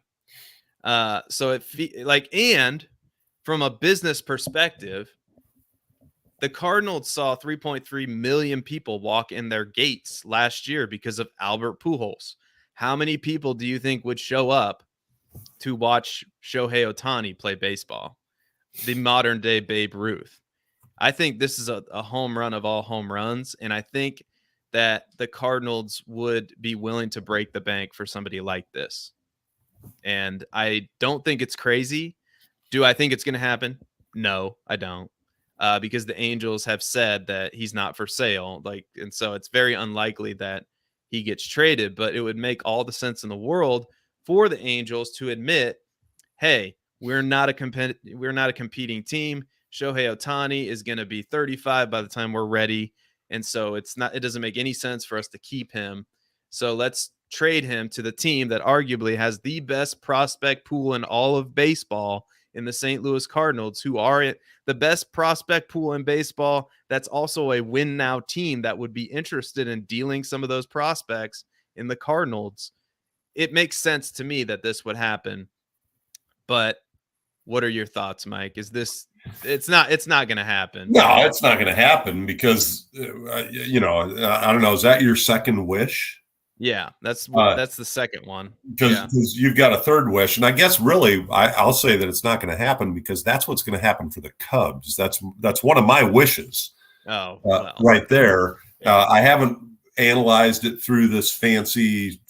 So and from a business perspective, the Cardinals saw 3.3 million people walk in their gates last year because of Albert Pujols. How many people do you think would show up to watch Shohei Ohtani play baseball? The modern day Babe Ruth. I think this is a home run of all home runs, and I think that the Cardinals would be willing to break the bank for somebody like this. And I don't think it's crazy. Do I think it's going to happen? No, I don't. Because the Angels have said that he's not for sale. And so it's very unlikely that he gets traded, but it would make all the sense in the world for the Angels to admit, hey, we're not a competing team. Shohei Ohtani is going to be 35 by the time we're ready. And so it doesn't make any sense for us to keep him. So let's trade him to the team that arguably has the best prospect pool in all of baseball in the St. Louis Cardinals, who are the best prospect pool in baseball. That's also a win now team that would be interested in dealing some of those prospects in the Cardinals. It makes sense to me that this would happen. But what are your thoughts, Mike? It's not going to happen. No, it's not going to happen because, I don't know. Is that your second wish? Yeah, that's the second one. Because you've got a third wish. And I guess really I'll say that it's not going to happen because that's what's going to happen for the Cubs. That's one of my wishes. Oh, well. Right there. Yeah. I haven't analyzed it through this fancy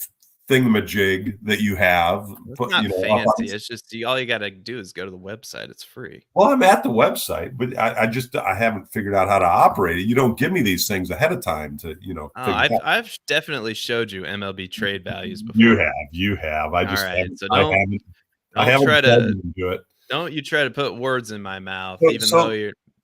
thingamajig that you have. It's not fancy. It's just all you got to do is go to the website. It's free. Well, I'm at the website, but I haven't figured out how to operate it. You don't give me these things ahead of time to, I've definitely showed you MLB trade values before. You have. I just haven't. So I haven't tried to do it. Don't you try to put words in my mouth, though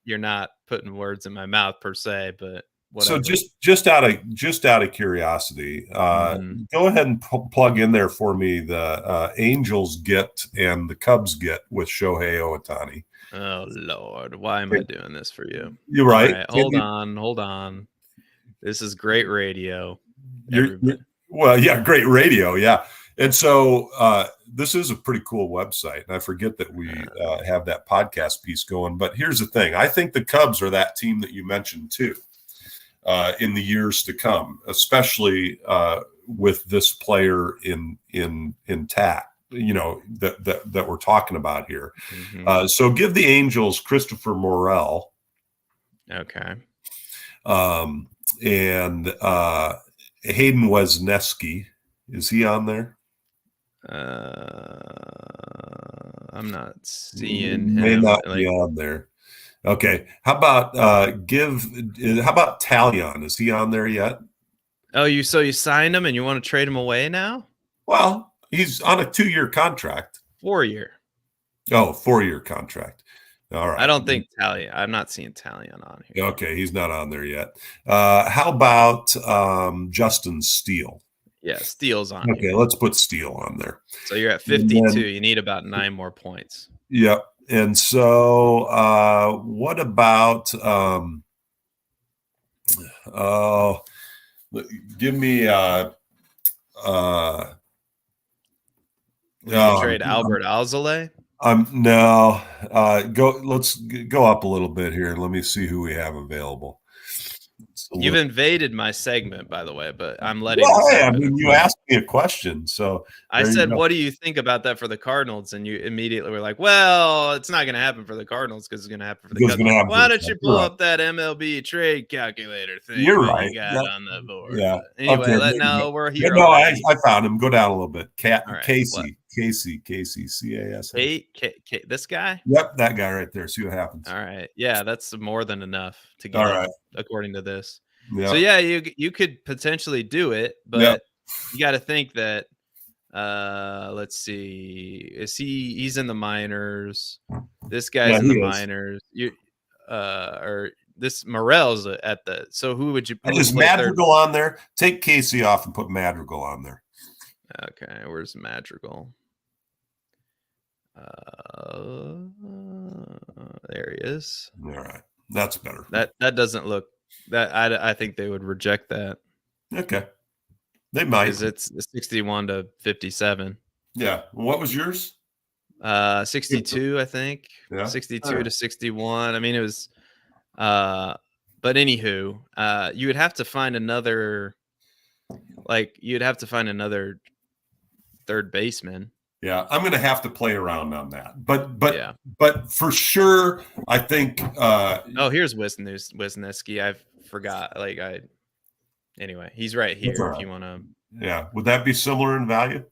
you're not putting words in my mouth per se, but whatever. So just out of curiosity, go ahead and plug in there for me the Angels get and the Cubs get with Shohei Ohtani. Oh Lord, why am I doing this for you? You're right. Hold on. This is great radio. Great radio, yeah. And so this is a pretty cool website, and I forget that we have that podcast piece going. But here's the thing: I think the Cubs are that team that you mentioned too. In the years to come, especially with this player intact, that we're talking about here. Mm-hmm. So give the Angels Christopher Morel. Okay. And Hayden Wesneski. Is he on there? I'm not seeing him. May not be on there. Okay. How about Taillon? Is he on there yet? Oh, you signed him and you want to trade him away now? Well, he's on a 2-year contract. 4-year. Oh, 4-year contract. All right. I don't think Taillon. I'm not seeing Taillon on here. Okay, he's not on there yet. How about Justin Steele? Yeah, Steele's on. Okay, let's put Steele on there. So you're at 52. You need about 9 more points. Yep. And so, what about? Give me. Trade Albert Alzolay. No. Let's go up a little bit here. Let me see who we have available. You've invaded my segment, by the way, but I'm letting. You asked me a question, so I said, "What do you think about that for the Cardinals?" And you immediately were like, "Well, it's not going to happen for the Cardinals because it's going to happen for the Cubs." Why don't you pull up that MLB trade calculator thing? You're right. You got on the board. Yeah. But anyway, we're here. No, I found him. Go down a little bit. Casey, CAS. This guy? Yep, that guy right there. See what happens. All right. Yeah, that's more than enough to get him, according to this. So yeah, you could potentially do it, but you got to think that. Let's see. He's in the minors. This guy's in the minors. Or this Morel's at the. So who would Is play Madrigal third? on there? Take Casey off and put Madrigal on there. Okay, where's Madrigal? There he is. All right, that's better. That doesn't look. That I think they would reject that. Okay, they might. Because it's 61 to 57. Yeah. What was yours? 62, I think. Yeah. 62 to 61. I mean, it was. But anywho, you would have to find another. You'd have to find another third baseman. Yeah, I'm going to have to play around on that, but for sure, I think. Here's Wisniewski. I forgot. Anyway, he's right here. If you want to. Yeah, would that be similar in value?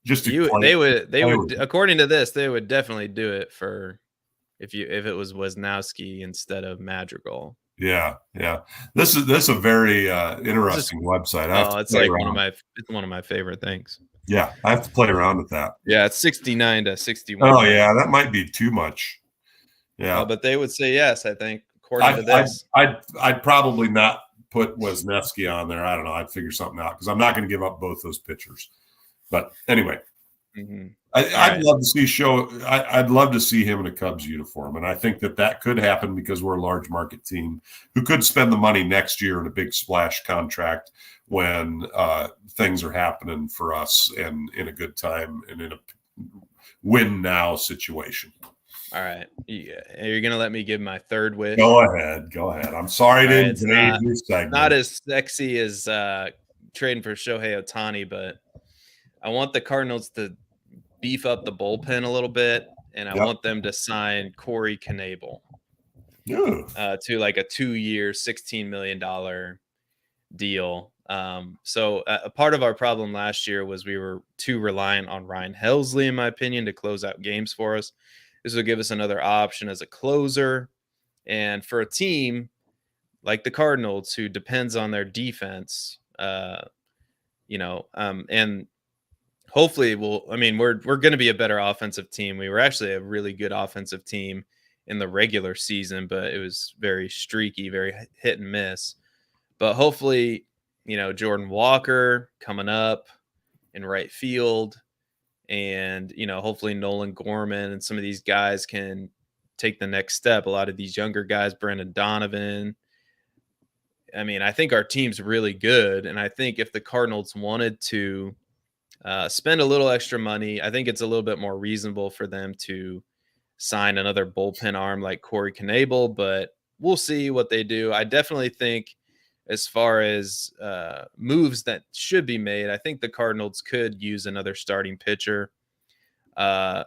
They would according to this, they would definitely do it for if it was Wisniewski instead of Madrigal. Yeah. This is a very interesting website. It's one of my favorite things. Yeah, I have to play around with that. Yeah, it's 69 to 61. Oh yeah, that might be too much. Yeah, but they would say yes. I think according to this, I'd probably not put Wisniewski on there. I don't know. I'd figure something out because I'm not going to give up both those pitchers. But anyway, I'd love to see I'd love to see him in a Cubs uniform, and I think that could happen because we're a large market team who could spend the money next year in a big splash contract when things are happening for us and in a good time and in a win now situation. All right, you're gonna let me give my third wish. Go ahead. I'm sorry to invade your segment. Not as sexy as trading for Shohei Ohtani, but I want the Cardinals to beef up the bullpen a little bit, and I want them to sign Corey Knebel to like a 2-year, $16 million deal. So a part of our problem last year was we were too reliant on Ryan Helsley, in my opinion, to close out games for us. This will give us another option as a closer. And for a team like the Cardinals, who depends on their defense, and hopefully we're going to be a better offensive team. We were actually a really good offensive team in the regular season, but it was very streaky, very hit and miss. But hopefully, Jordan Walker coming up in right field, and, hopefully Nolan Gorman and some of these guys can take the next step. A lot of these younger guys, Brendan Donovan. I mean, I think our team's really good. And I think if the Cardinals wanted to spend a little extra money, I think it's a little bit more reasonable for them to sign another bullpen arm like Corey Knebel, but we'll see what they do. I definitely think as far as moves that should be made, I think the Cardinals could use another starting pitcher. I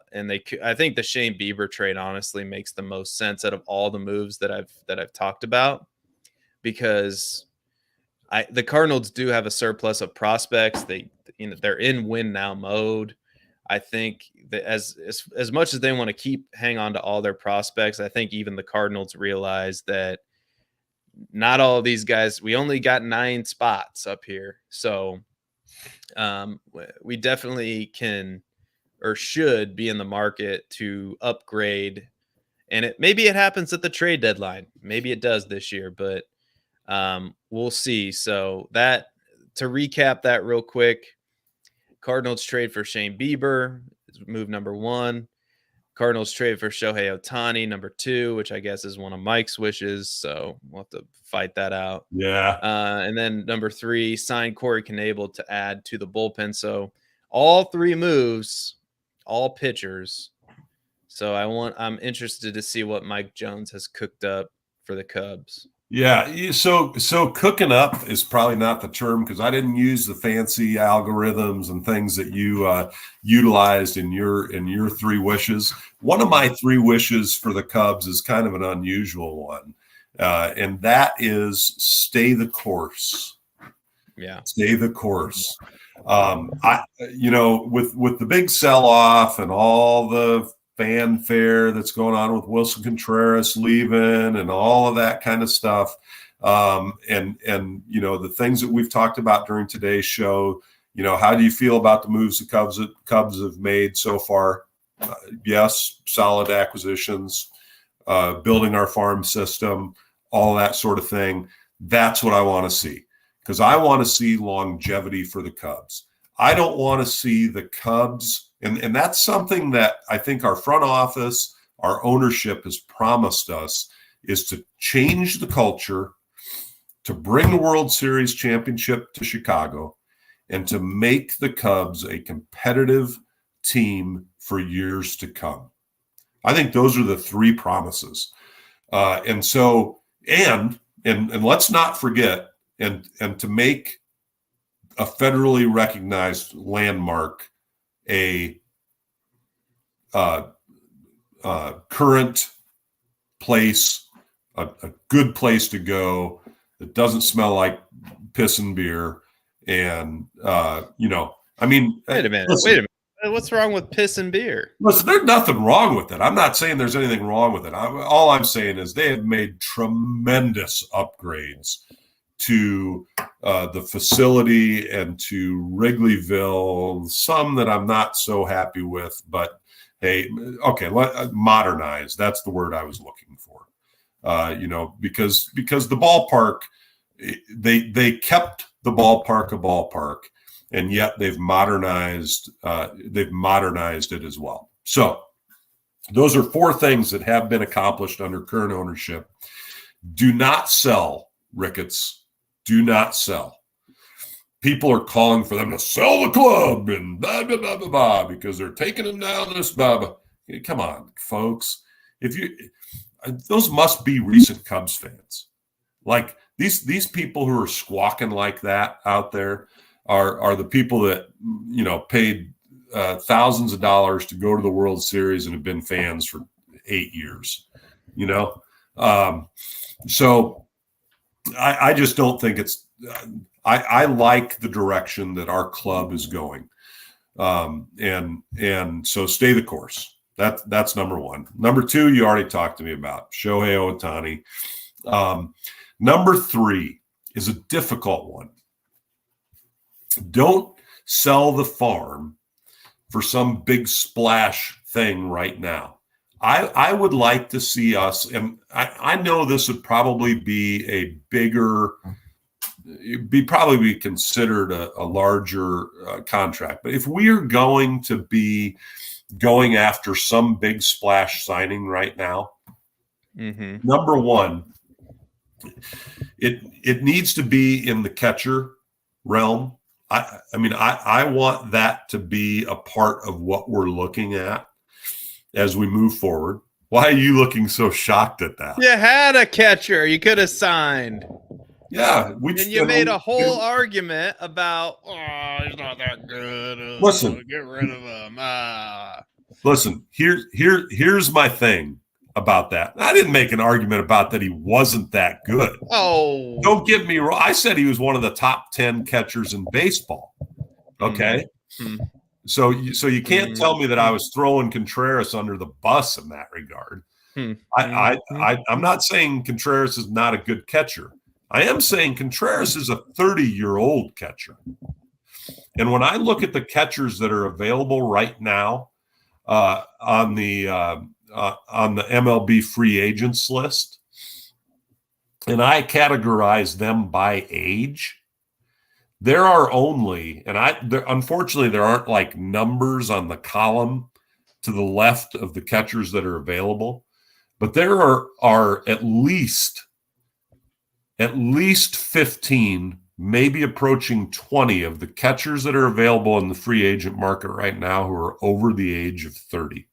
think the Shane Bieber trade honestly makes the most sense out of all the moves that I've talked about, because the Cardinals do have a surplus of prospects. They're in win now mode. I think that as much as they want to hang on to all their prospects, I think even the Cardinals realize that not all of these guys, we only got 9 spots up here. So we definitely can or should be in the market to upgrade. And maybe it happens at the trade deadline. Maybe it does this year, but we'll see. So to recap that real quick, Cardinals trade for Shane Bieber is move number 1. Cardinals trade for Shohei Ohtani, number 2, which I guess is one of Mike's wishes. So we'll have to fight that out. Yeah. And then number 3, sign Corey Knebel to add to the bullpen. So all 3 moves, all pitchers. So I'm interested to see what Mike Jones has cooked up for the Cubs. Yeah, so cooking up is probably not the term, because I didn't use the fancy algorithms and things that you utilized in your 3 wishes. One of my 3 wishes for the Cubs is kind of an unusual one, and that is stay the course. Yeah, stay the course. With the big sell-off and all the fanfare that's going on with Willson Contreras leaving and all of that kind of stuff, And the things that we've talked about during today's show. How do you feel about the moves the Cubs have made so far? Yes, solid acquisitions, building our farm system, all that sort of thing. That's what I want to see, because I want to see longevity for the Cubs. I don't want to see the Cubs, and that's something that I think our front office, our ownership has promised us, is to change the culture, to bring the World Series championship to Chicago, and to make the Cubs a competitive team for years to come. I think those are the three promises. And let's not forget, and to make a federally recognized landmark a current place, a good place to go that doesn't smell like piss and beer. And, wait a minute. What's wrong with piss and beer? Listen, there's nothing wrong with it. I'm not saying there's anything wrong with it. All I'm saying is they have made tremendous upgrades to the facility and to Wrigleyville, some that I'm not so happy with, but hey, okay, modernize. That's the word I was looking for. Because the ballpark, they kept the ballpark a ballpark, and yet they've modernized it as well. So those are four things that have been accomplished under current ownership. Do not sell, Ricketts. Do not sell. People are calling for them to sell the club and blah, blah, blah, blah, blah, because they're taking them down this blah, blah. Come on, folks. Those must be recent Cubs fans. Like these people who are squawking like that out there are the people that, paid thousands of dollars to go to the World Series and have been fans for 8 years, So I just don't think it's I like the direction that our club is going. And so stay the course. That's number one. Number two, you already talked to me about Shohei Ohtani. Number three is a difficult one. Don't sell the farm for some big splash thing right now. I would like to see us, and I know this would probably be a bigger, probably be considered a larger contract. But if we are going to be going after some big splash signing right now, number one, it needs to be in the catcher realm. I want that to be a part of what we're looking at as we move forward. Why are you looking so shocked at that? You had a catcher you could have signed. Yeah. And you made a whole argument about, he's not that good. Listen. Get rid of him. Listen, here's my thing about that. I didn't make an argument about that he wasn't that good. Oh. Don't get me wrong. I said he was one of the top 10 catchers in baseball. Okay? Mm-hmm. So you can't tell me that I was throwing Contreras under the bus in that regard. I'm not saying Contreras is not a good catcher. I am saying Contreras is a 30-year-old catcher. And when I look at the catchers that are available right now on the MLB free agents list, and I categorize them by age, there are only, unfortunately, there aren't like numbers on the column to the left of the catchers that are available, but there are at least 15, maybe approaching 20 of the catchers that are available in the free agent market right now who are over the age of 30.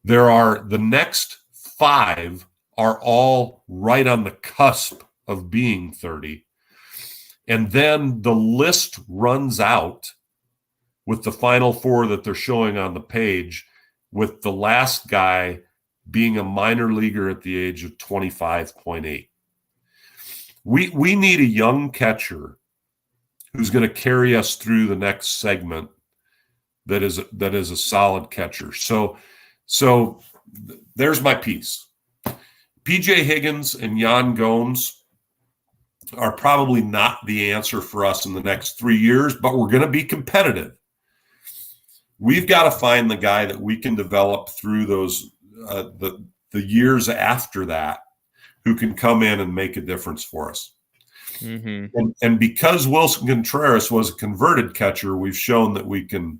There are the next 5 are all right on the cusp of being 30. And then the list runs out with the final 4 that they're showing on the page, with the last guy being a minor leaguer at the age of 25.8. We need a young catcher who's going to carry us through the next segment that is a solid catcher. So there's my piece. PJ Higgins and Jan Gomes are probably not the answer for us in the next 3 years, but we're going to be competitive. We've got to find the guy that we can develop through those the years after that, who can come in and make a difference for us. Mm-hmm. And because Willson Contreras was a converted catcher, we've shown that we can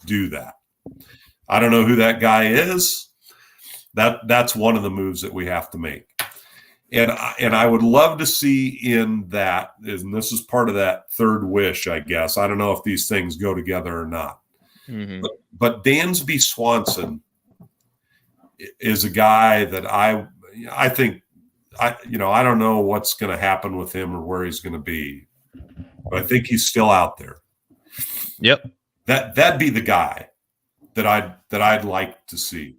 do that. I don't know who that guy is. That's one of the moves that we have to make. And I would love to see in that, and this is part of that third wish, I guess. I don't know if these things go together or not. Mm-hmm. But Dansby Swanson is a guy that I think I don't know what's going to happen with him or where he's going to be, but I think he's still out there. Yep. That'd be the guy that I'd like to see.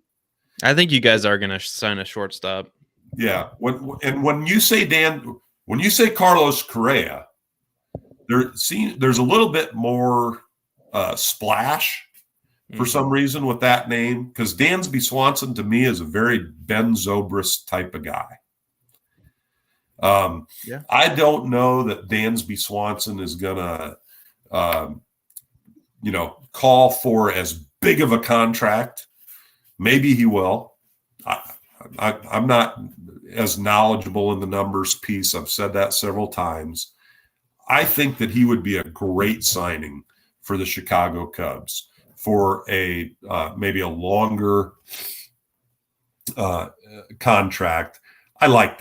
I think you guys are going to sign a shortstop. Yeah. When you say Carlos Correa, there's a little bit more splash for some reason with that name, because Dansby Swanson to me is a very Ben Zobrist type of guy. Yeah. I don't know that Dansby Swanson is gonna call for as big of a contract. Maybe he will. I'm not as knowledgeable in the numbers piece. I've said that several times. I think that he would be a great signing for the Chicago Cubs for a maybe a longer contract. I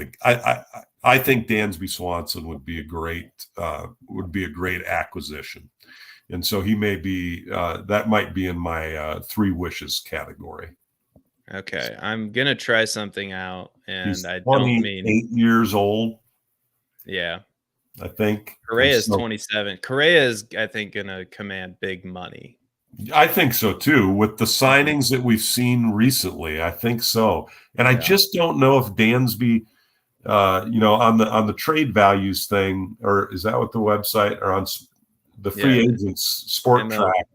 think Dansby Swanson would be a great acquisition, and so he may be that might be in my three wishes category. Okay, I'm gonna try something out, and He's I don't mean 8 years old. Yeah, I think Correa is 27. Correa is, I think, gonna command big money. I think so too. With the signings that we've seen recently, I think so. And I just don't know if Dansby, on the trade values thing, or is that what the website, or on the free agents sport track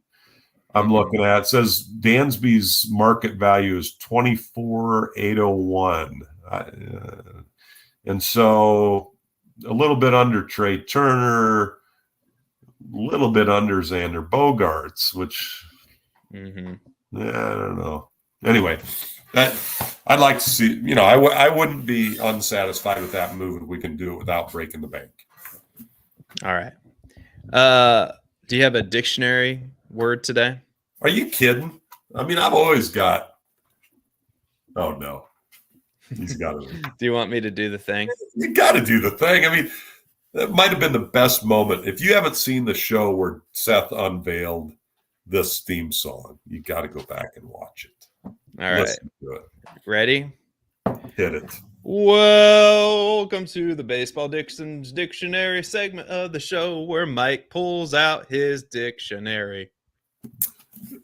I'm looking at, it says Dansby's market value is 24,801. And so a little bit under Trey Turner, a little bit under Xander Bogaerts, which I don't know. Anyway, I'd like to see, I wouldn't be unsatisfied with that move if we can do it without breaking the bank. All right. Do you have a dictionary word today? Are you kidding? I mean, I've always got. Oh no, he's got to. Do you want me to do the thing? You got to do the thing. I mean, that might have been the best moment. If you haven't seen the show where Seth unveiled this theme song, you got to go back and watch it. All right. Listen to it. Ready? Hit it. Welcome to the Baseball Dixon's Dictionary segment of the show where Mike pulls out his dictionary.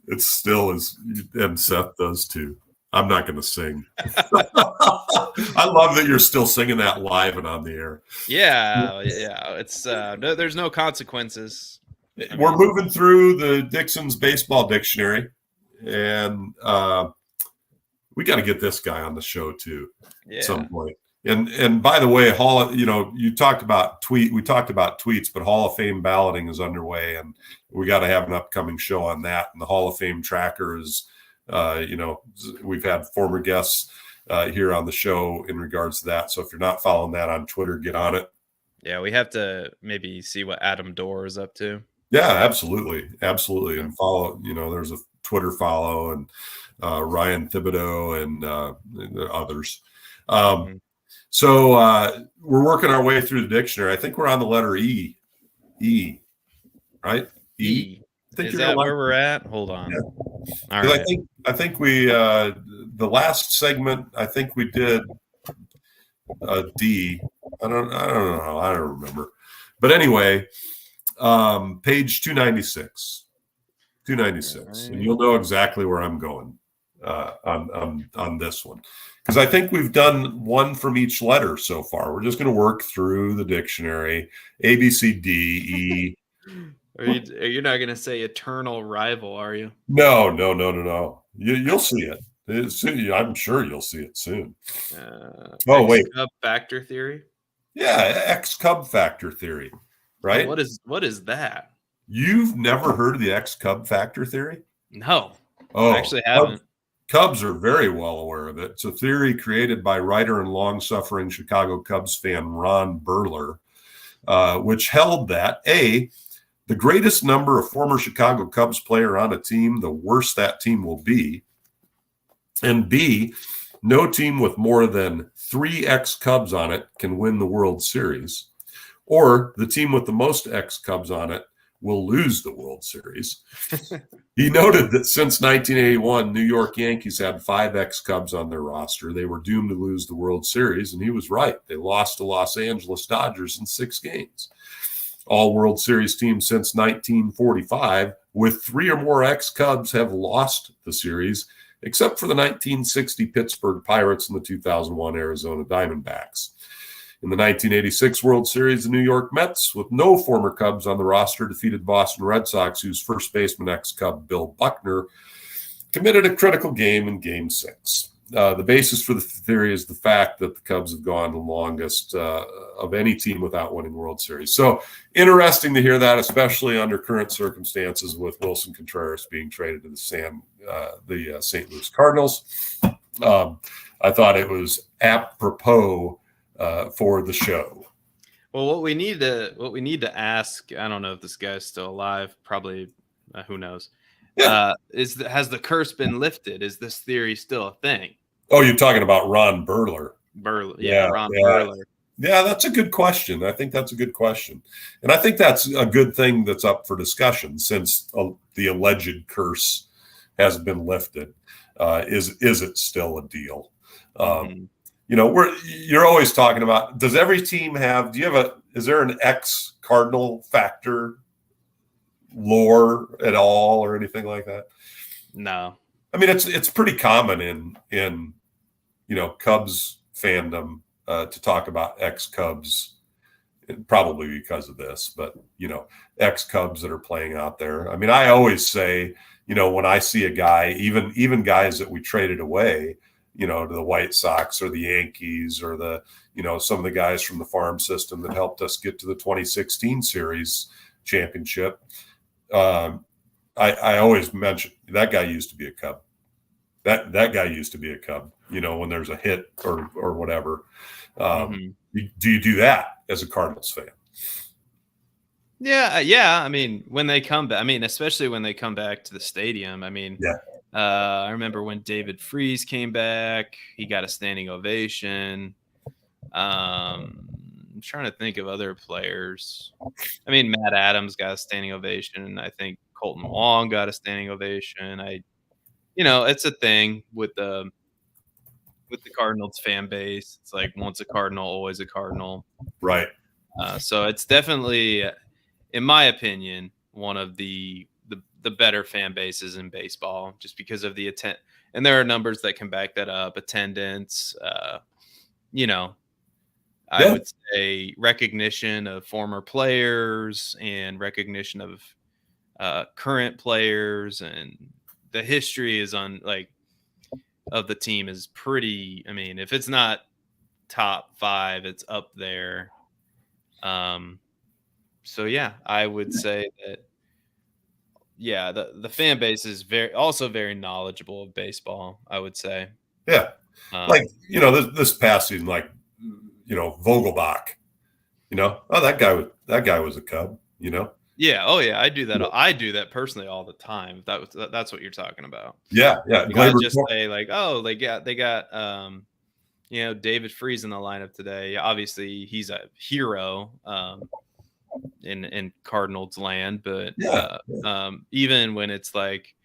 It still is, and Seth does too. I'm not going to sing. I love that you're still singing that live and on the air. Yeah. It's there's no consequences. We're moving through the Dixon's Baseball Dictionary, and we got to get this guy on the show too at some point. And by the way, you talked about we talked about tweets, but Hall of Fame balloting is underway, and we got to have an upcoming show on that. And the Hall of Fame tracker is, we've had former guests here on the show in regards to that. So if you're not following that on Twitter, get on it. Yeah, we have to maybe see what Adam Dorr is up to. Yeah, absolutely. And follow, there's a Twitter follow, and Ryan Thibodeau and others. So we're working our way through the dictionary. I think we're on the letter E. Right? E. Is that where we're at? Hold on. Yeah. All right. I think we the last segment, I think we did D. I don't know. I don't remember. But anyway, page 296. 296. Right. And you'll know exactly where I'm going on this one. Because I think we've done one from each letter so far. We're just going to work through the dictionary. A, B, C, D, E. You're not going to say eternal rival, are you? No. You'll see it. I'm sure you'll see it soon. Oh, Wait. Cub factor theory? Yeah, X-Cub factor theory, right? Oh, what is that? You've never heard of the X-Cub factor theory? No, I Oh, actually haven't. Cubs are very well aware of it. It's a theory created by writer and long-suffering Chicago Cubs fan Ron Burler, which held that A, the greatest number of former Chicago Cubs player on a team, the worse that team will be. And B, no team with more than 3 ex-Cubs on it can win the World Series. Or the team with the most ex-Cubs on it will lose the World Series. He noted that since 1981, New York Yankees had 5 ex-Cubs on their roster. They were doomed to lose the World Series, and he was right. They lost to Los Angeles Dodgers in 6 games. All World Series teams since 1945 with 3 or more ex-Cubs have lost the series, except for the 1960 Pittsburgh Pirates and the 2001 Arizona Diamondbacks. In the 1986 World Series, the New York Mets, with no former Cubs on the roster, defeated Boston Red Sox, whose first baseman ex-Cub Bill Buckner committed a critical game in Game 6. The basis for the theory is the fact that the Cubs have gone the longest of any team without winning World Series. So interesting to hear that, especially under current circumstances with Willson Contreras being traded to the St. Louis Cardinals. I thought it was apropos for the show. Well, what we need to ask, I don't know if this guy's still alive, probably, who knows. Yeah. Has the curse been lifted? Is this theory still a thing? Oh, you're talking about Ron Burler. Burler. Yeah, that's a good question. I think that's a good question. And I think that's a good thing that's up for discussion since the alleged curse has been lifted. Is it still a deal? You're always talking about, does every team have, is there an ex-Cardinal factor lore at all or anything like that? No. I mean, it's pretty common in Cubs fandom to talk about ex-Cubs, probably because of this, but ex-Cubs that are playing out there. I mean, I always say, when I see a guy, even guys that we traded away, to the White Sox or the Yankees or some of the guys from the farm system that helped us get to the 2016 series championship. I always mention that guy used to be a Cub. That guy used to be a Cub, when there's a hit or whatever. Do you do that as a Cardinals fan? Yeah. I mean, when they come back, especially when they come back to the stadium. I remember when David Freese came back, he got a standing ovation. I'm trying to think of other players. Matt Adams got a standing ovation. I think Colton Wong got a standing ovation. It's a thing with the Cardinals fan base. It's like once a Cardinal, always a Cardinal. Right. So it's definitely, in my opinion, one of the better fan bases in baseball, just because of the attendance. And there are numbers that can back that up. Attendance, I would say recognition of former players and recognition of current players, and the history is of the team is pretty. If it's not top 5, it's up there. So yeah, I would say that. Yeah, the fan base is very knowledgeable of baseball, I would say. Yeah. This past season, Vogelbach, that guy was a Cub, Yeah. Oh yeah. I do that. I do that personally all the time. That's what you're talking about. Yeah. Yeah. Gleyber just say they got David Freese in the lineup today. Obviously he's a hero, in Cardinals land, but even when it's like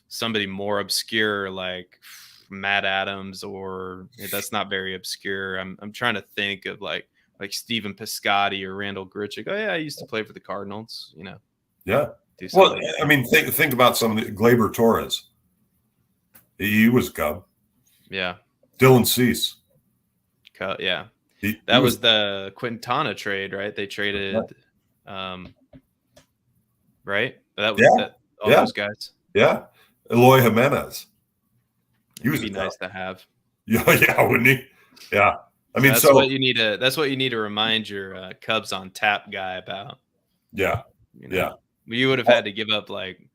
somebody more obscure like Matt Adams, or that's not very obscure. I'm trying to think of like Stephen Piscotty or Randall Grichuk. Oh yeah, I used to play for the Cardinals. Yeah. Well, think about some of the Gleyber Torres. He was a Cub. Yeah. Dylan Cease. Yeah. That was the Quintana trade, right? They traded, right? That was those guys. Yeah. Eloy Jimenez. He'd be nice to have. Yeah, wouldn't he? Yeah. I mean, that's what you need to. That's what you need to remind your Cubs on tap guy about. Yeah. You would have had to give up like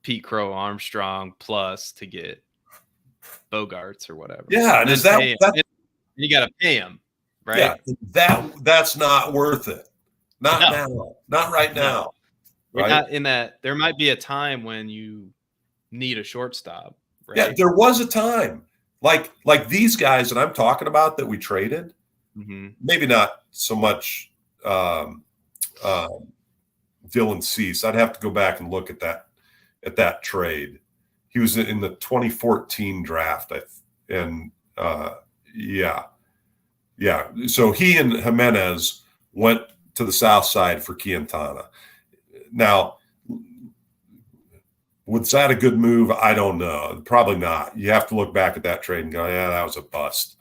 Pete Crow Armstrong plus to get Bogarts or whatever. Yeah, and is that you got to pay him, right? Yeah, that's not worth it. Not now. Not right now. We're not in that. There might be a time when you need a shortstop. Right? Yeah, there was a time like these guys that I'm talking about that we traded. Maybe not so much Dylan Cease. I'd have to go back and look at that trade. He was in the 2014 draft, yeah. So he and Jimenez went to the South Side for Quintana. Now, was that a good move? I don't know. Probably not. You have to look back at that trade and go, yeah, that was a bust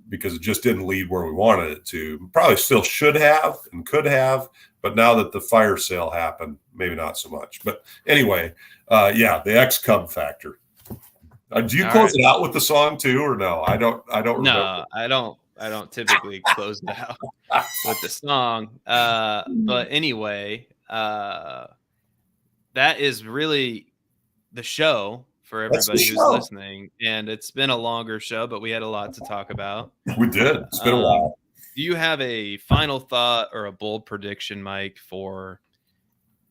because it just didn't lead where we wanted it to. Probably still should have and could have, but now that the fire sale happened, maybe not so much. But anyway, the ex-Cub factor. Do you close it out with the song too, or no? I don't remember. No, I don't typically close it out with the song. But anyway, that is really the show for everybody who's listening. And it's been a longer show, but we had a lot to talk about. We did. It's been a while. Do you have a final thought or a bold prediction, Mike, for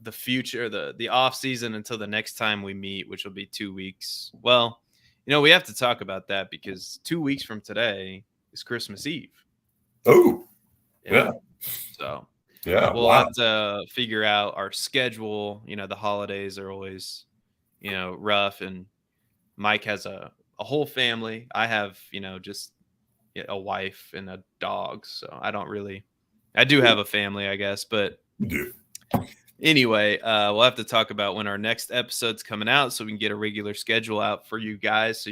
the future, the off season until the next time we meet, which will be 2 weeks? Well, we have to talk about that because 2 weeks from today is Christmas Eve. Oh, yeah. So, we'll have to figure out our schedule. The holidays are always, rough. And Mike has a whole family. I have, just a wife and a dog. So I do have a family, I guess. But anyway, we'll have to talk about when our next episode's coming out so we can get a regular schedule out for you guys so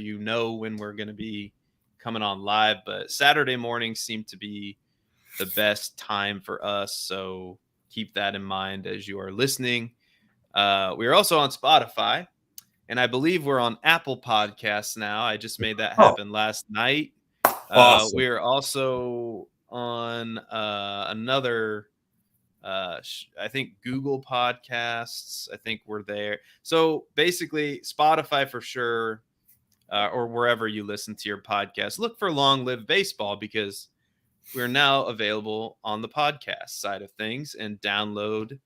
when we're going to be coming on live. But Saturday mornings seem to be the best time for us, so keep that in mind as you are listening. We are also on Spotify, and I believe we're on Apple Podcasts now. I just made that happen last night. Awesome. We're also on another I think Google Podcasts. I think we're there. So basically Spotify for sure, or wherever you listen to your podcast. Look for Long Live Baseball because we're now available on the podcast side of things, and download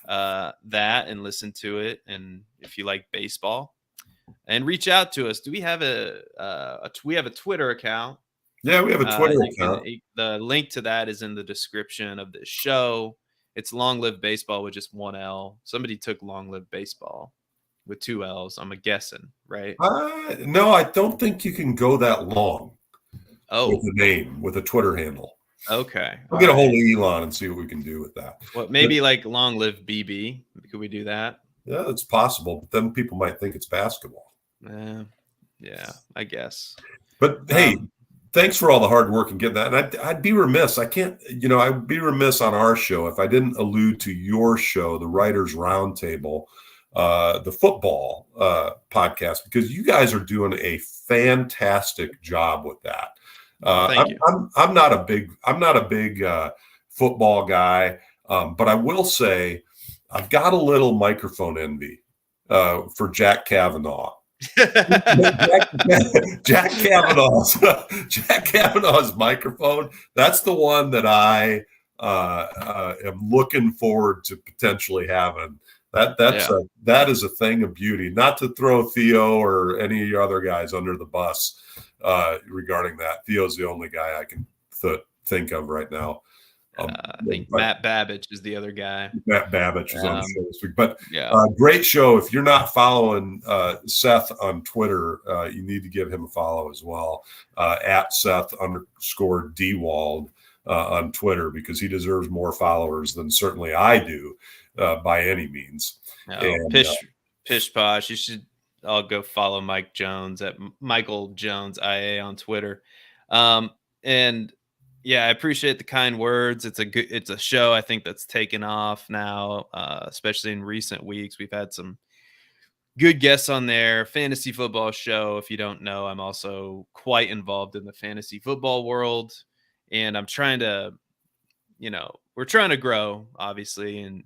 that and listen to it. And if you like baseball, and reach out to us. Do we have we have a Twitter account? Yeah, we have a Twitter account. The link to that is in the description of this show. It's Long Live Baseball with just one L. Somebody took Long Live Baseball with 2 L's. I'm guessing, right? No, I don't think you can go that long. With a name, with a Twitter handle. Okay. We'll get a hold of Elon and see what we can do with that. Maybe like Long Live BB. Could we do that? Yeah, it's possible. But then people might think it's basketball. Yeah, I guess. But hey, thanks for all the hard work and getting that. And I'd be remiss. I'd be remiss on our show if I didn't allude to your show, the Writers Roundtable, the football podcast, because you guys are doing a fantastic job with that. Thank you. I'm not a big football guy, but I will say I've got a little microphone envy for Jack Kavanaugh. Jack Kavanaugh's microphone. That's the one that I am looking forward to potentially having. That is a thing of beauty. Not to throw Theo or any of your other guys under the bus regarding that. Theo's the only guy I can think of right now. I think Matt Babbage is the other guy. Matt Babbage is on the show this week. But great show. If you're not following Seth on Twitter, you need to give him a follow as well, at Seth_Dewald on Twitter, because he deserves more followers than certainly I do by any means. Pish Posh. You should all go follow Mike Jones at Michael Jones IA on Twitter. And yeah, I appreciate the kind words. It's a show I think that's taken off now, especially in recent weeks. We've had some good guests on there. Fantasy football show. If you don't know, I'm also quite involved in the fantasy football world, and I'm trying to, we're trying to grow, obviously, and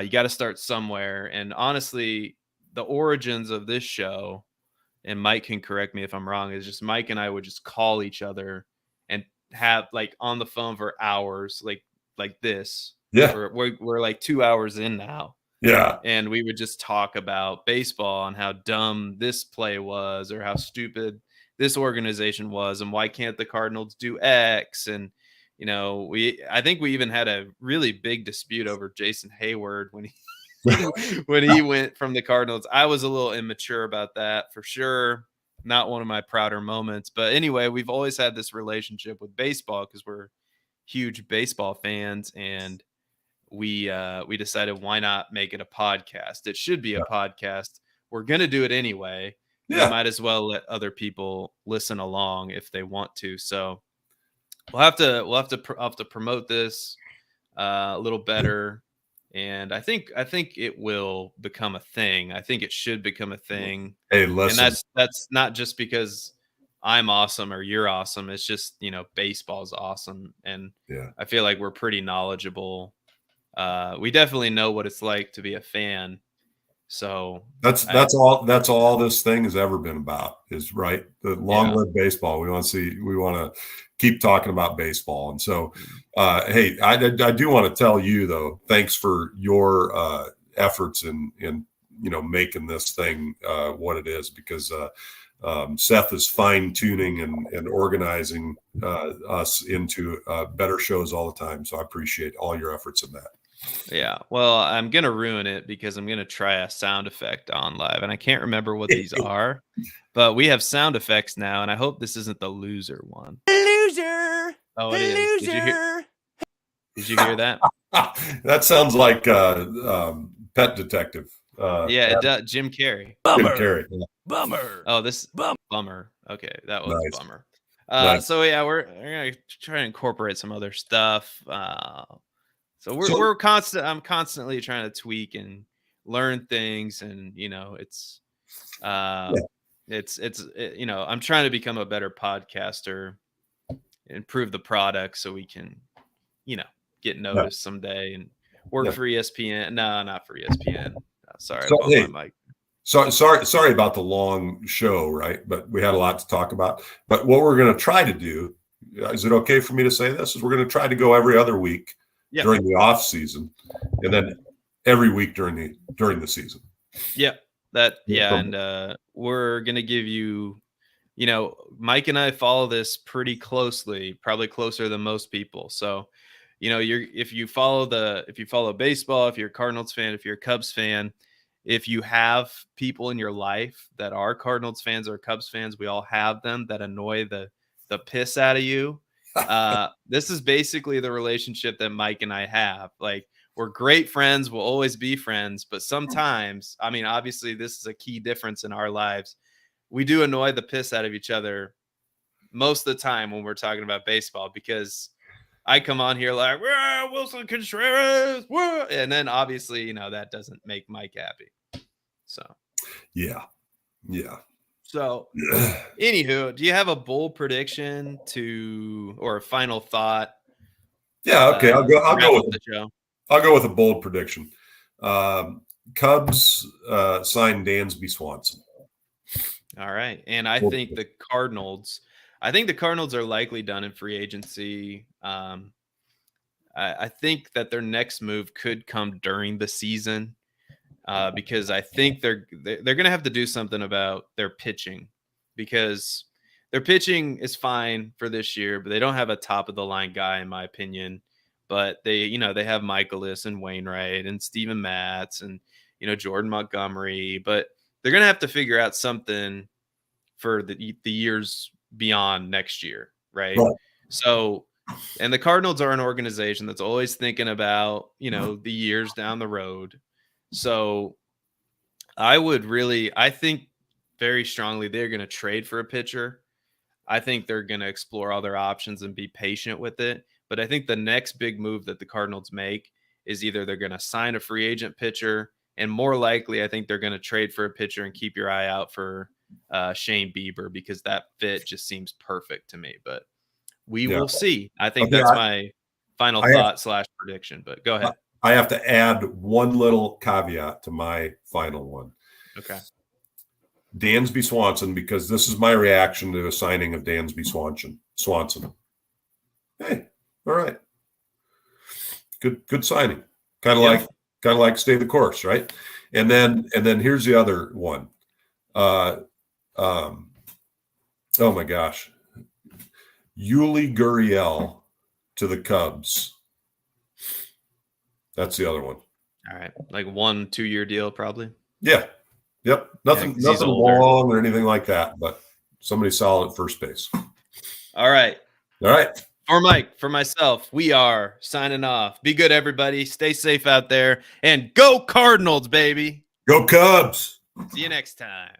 you got to start somewhere. And honestly, the origins of this show, and Mike can correct me if I'm wrong, is just Mike and I would just call each other and have like on the phone for hours, like this. Yeah. We're like 2 hours in now. Yeah. And we would just talk about baseball and how dumb this play was, or how stupid this organization was, and why can't the Cardinals do X? And I think we even had a really big dispute over Jason Hayward when he went from the Cardinals. I was a little immature about that for sure. Not one of my prouder moments. But anyway, we've always had this relationship with baseball because we're huge baseball fans, and we decided, why not make it a podcast? It should be a podcast. We're gonna do it anyway. We might as well let other people listen along if they want to. So we'll have to promote this a little better, and I think it will become a thing. I think it should become a thing. Hey, listen. And that's not just because I'm awesome or you're awesome. It's just, baseball's awesome, and I feel like we're pretty knowledgeable. We definitely know what it's like to be a fan. So that's all this thing has ever been about, is right. The long live baseball. We want to keep talking about baseball. And so, hey, I do want to tell you though, thanks for your efforts in making this thing what it is, because Seth is fine tuning and organizing us into better shows all the time. So I appreciate all your efforts in that. Yeah, well, I'm gonna ruin it because I'm gonna try a sound effect on live, and I can't remember what these are, but we have sound effects now, and I hope this isn't the loser one. Loser. Oh, it is. Did you hear that? That sounds like Pet Detective. Yeah, it does. Jim Carrey. Bummer. Jim Carrey. Yeah. Bummer. Oh, this bummer. Okay, that was Nice. bummer. Nice. So yeah, we're gonna try to incorporate some other stuff. So we're constant. I'm constantly trying to tweak and learn things, and it's I'm trying to become a better podcaster, improve the product so we can, get noticed someday and work for ESPN. No, not for ESPN. Sorry, So, I bumped my mic. Sorry about the long show, right? But we had a lot to talk about. But what we're going to try to do, is it okay for me to say this? Is we're going to try to go every other week during the off season, and then every week during the season. Yeah, and we're going to give you, Mike and I follow this pretty closely, probably closer than most people. So, if you follow baseball, if you're a Cardinals fan, if you're a Cubs fan, if you have people in your life that are Cardinals fans or Cubs fans, we all have them, that annoy the piss out of you. This is basically the relationship that Mike and I have. Like, we're great friends. We'll always be friends. But sometimes, I mean, obviously this is a key difference in our lives. We do annoy the piss out of each other most of the time when we're talking about baseball, because I come on here like, Willson, Contreras, and then obviously, that doesn't make Mike happy. So, yeah. So, anywho, do you have a bold prediction or a final thought? Yeah. Okay. I'll go with the show. I'll go with a bold prediction. Cubs sign Dansby Swanson. All right, and I think the Cardinals are likely done in free agency. I think that their next move could come during the season, because I think they're going to have to do something about their pitching, because their pitching is fine for this year, but they don't have a top of the line guy, in my opinion. But they have Michaelis and Wainwright and Steven Matz and Jordan Montgomery, but they're going to have to figure out something for the years beyond next year, right? So, and the Cardinals are an organization that's always thinking about, the years down the road. So I think very strongly they're going to trade for a pitcher. I think they're going to explore other options and be patient with it. But I think the next big move that the Cardinals make is either they're going to sign a free agent pitcher And more likely, I think they're going to trade for a pitcher and keep your eye out for Shane Bieber, because that fit just seems perfect to me. But we will see. I think that's my final thought / prediction. But go ahead. I have to add one little caveat to my final one. Okay. Dansby Swanson, because this is my reaction to the signing of Dansby Swanson. Hey, all right. Good signing. Kind of like stay the course, right? And then here's the other one. Oh my gosh. Yuli Gurriel to the Cubs. That's the other one. All right. Like 1-2 year deal, probably. Yeah. Yep. Nothing long or anything like that, but somebody solid at first base. All right. For Mike, for myself, we are signing off. Be good, everybody. Stay safe out there, and go Cardinals, baby. Go Cubs. See you next time.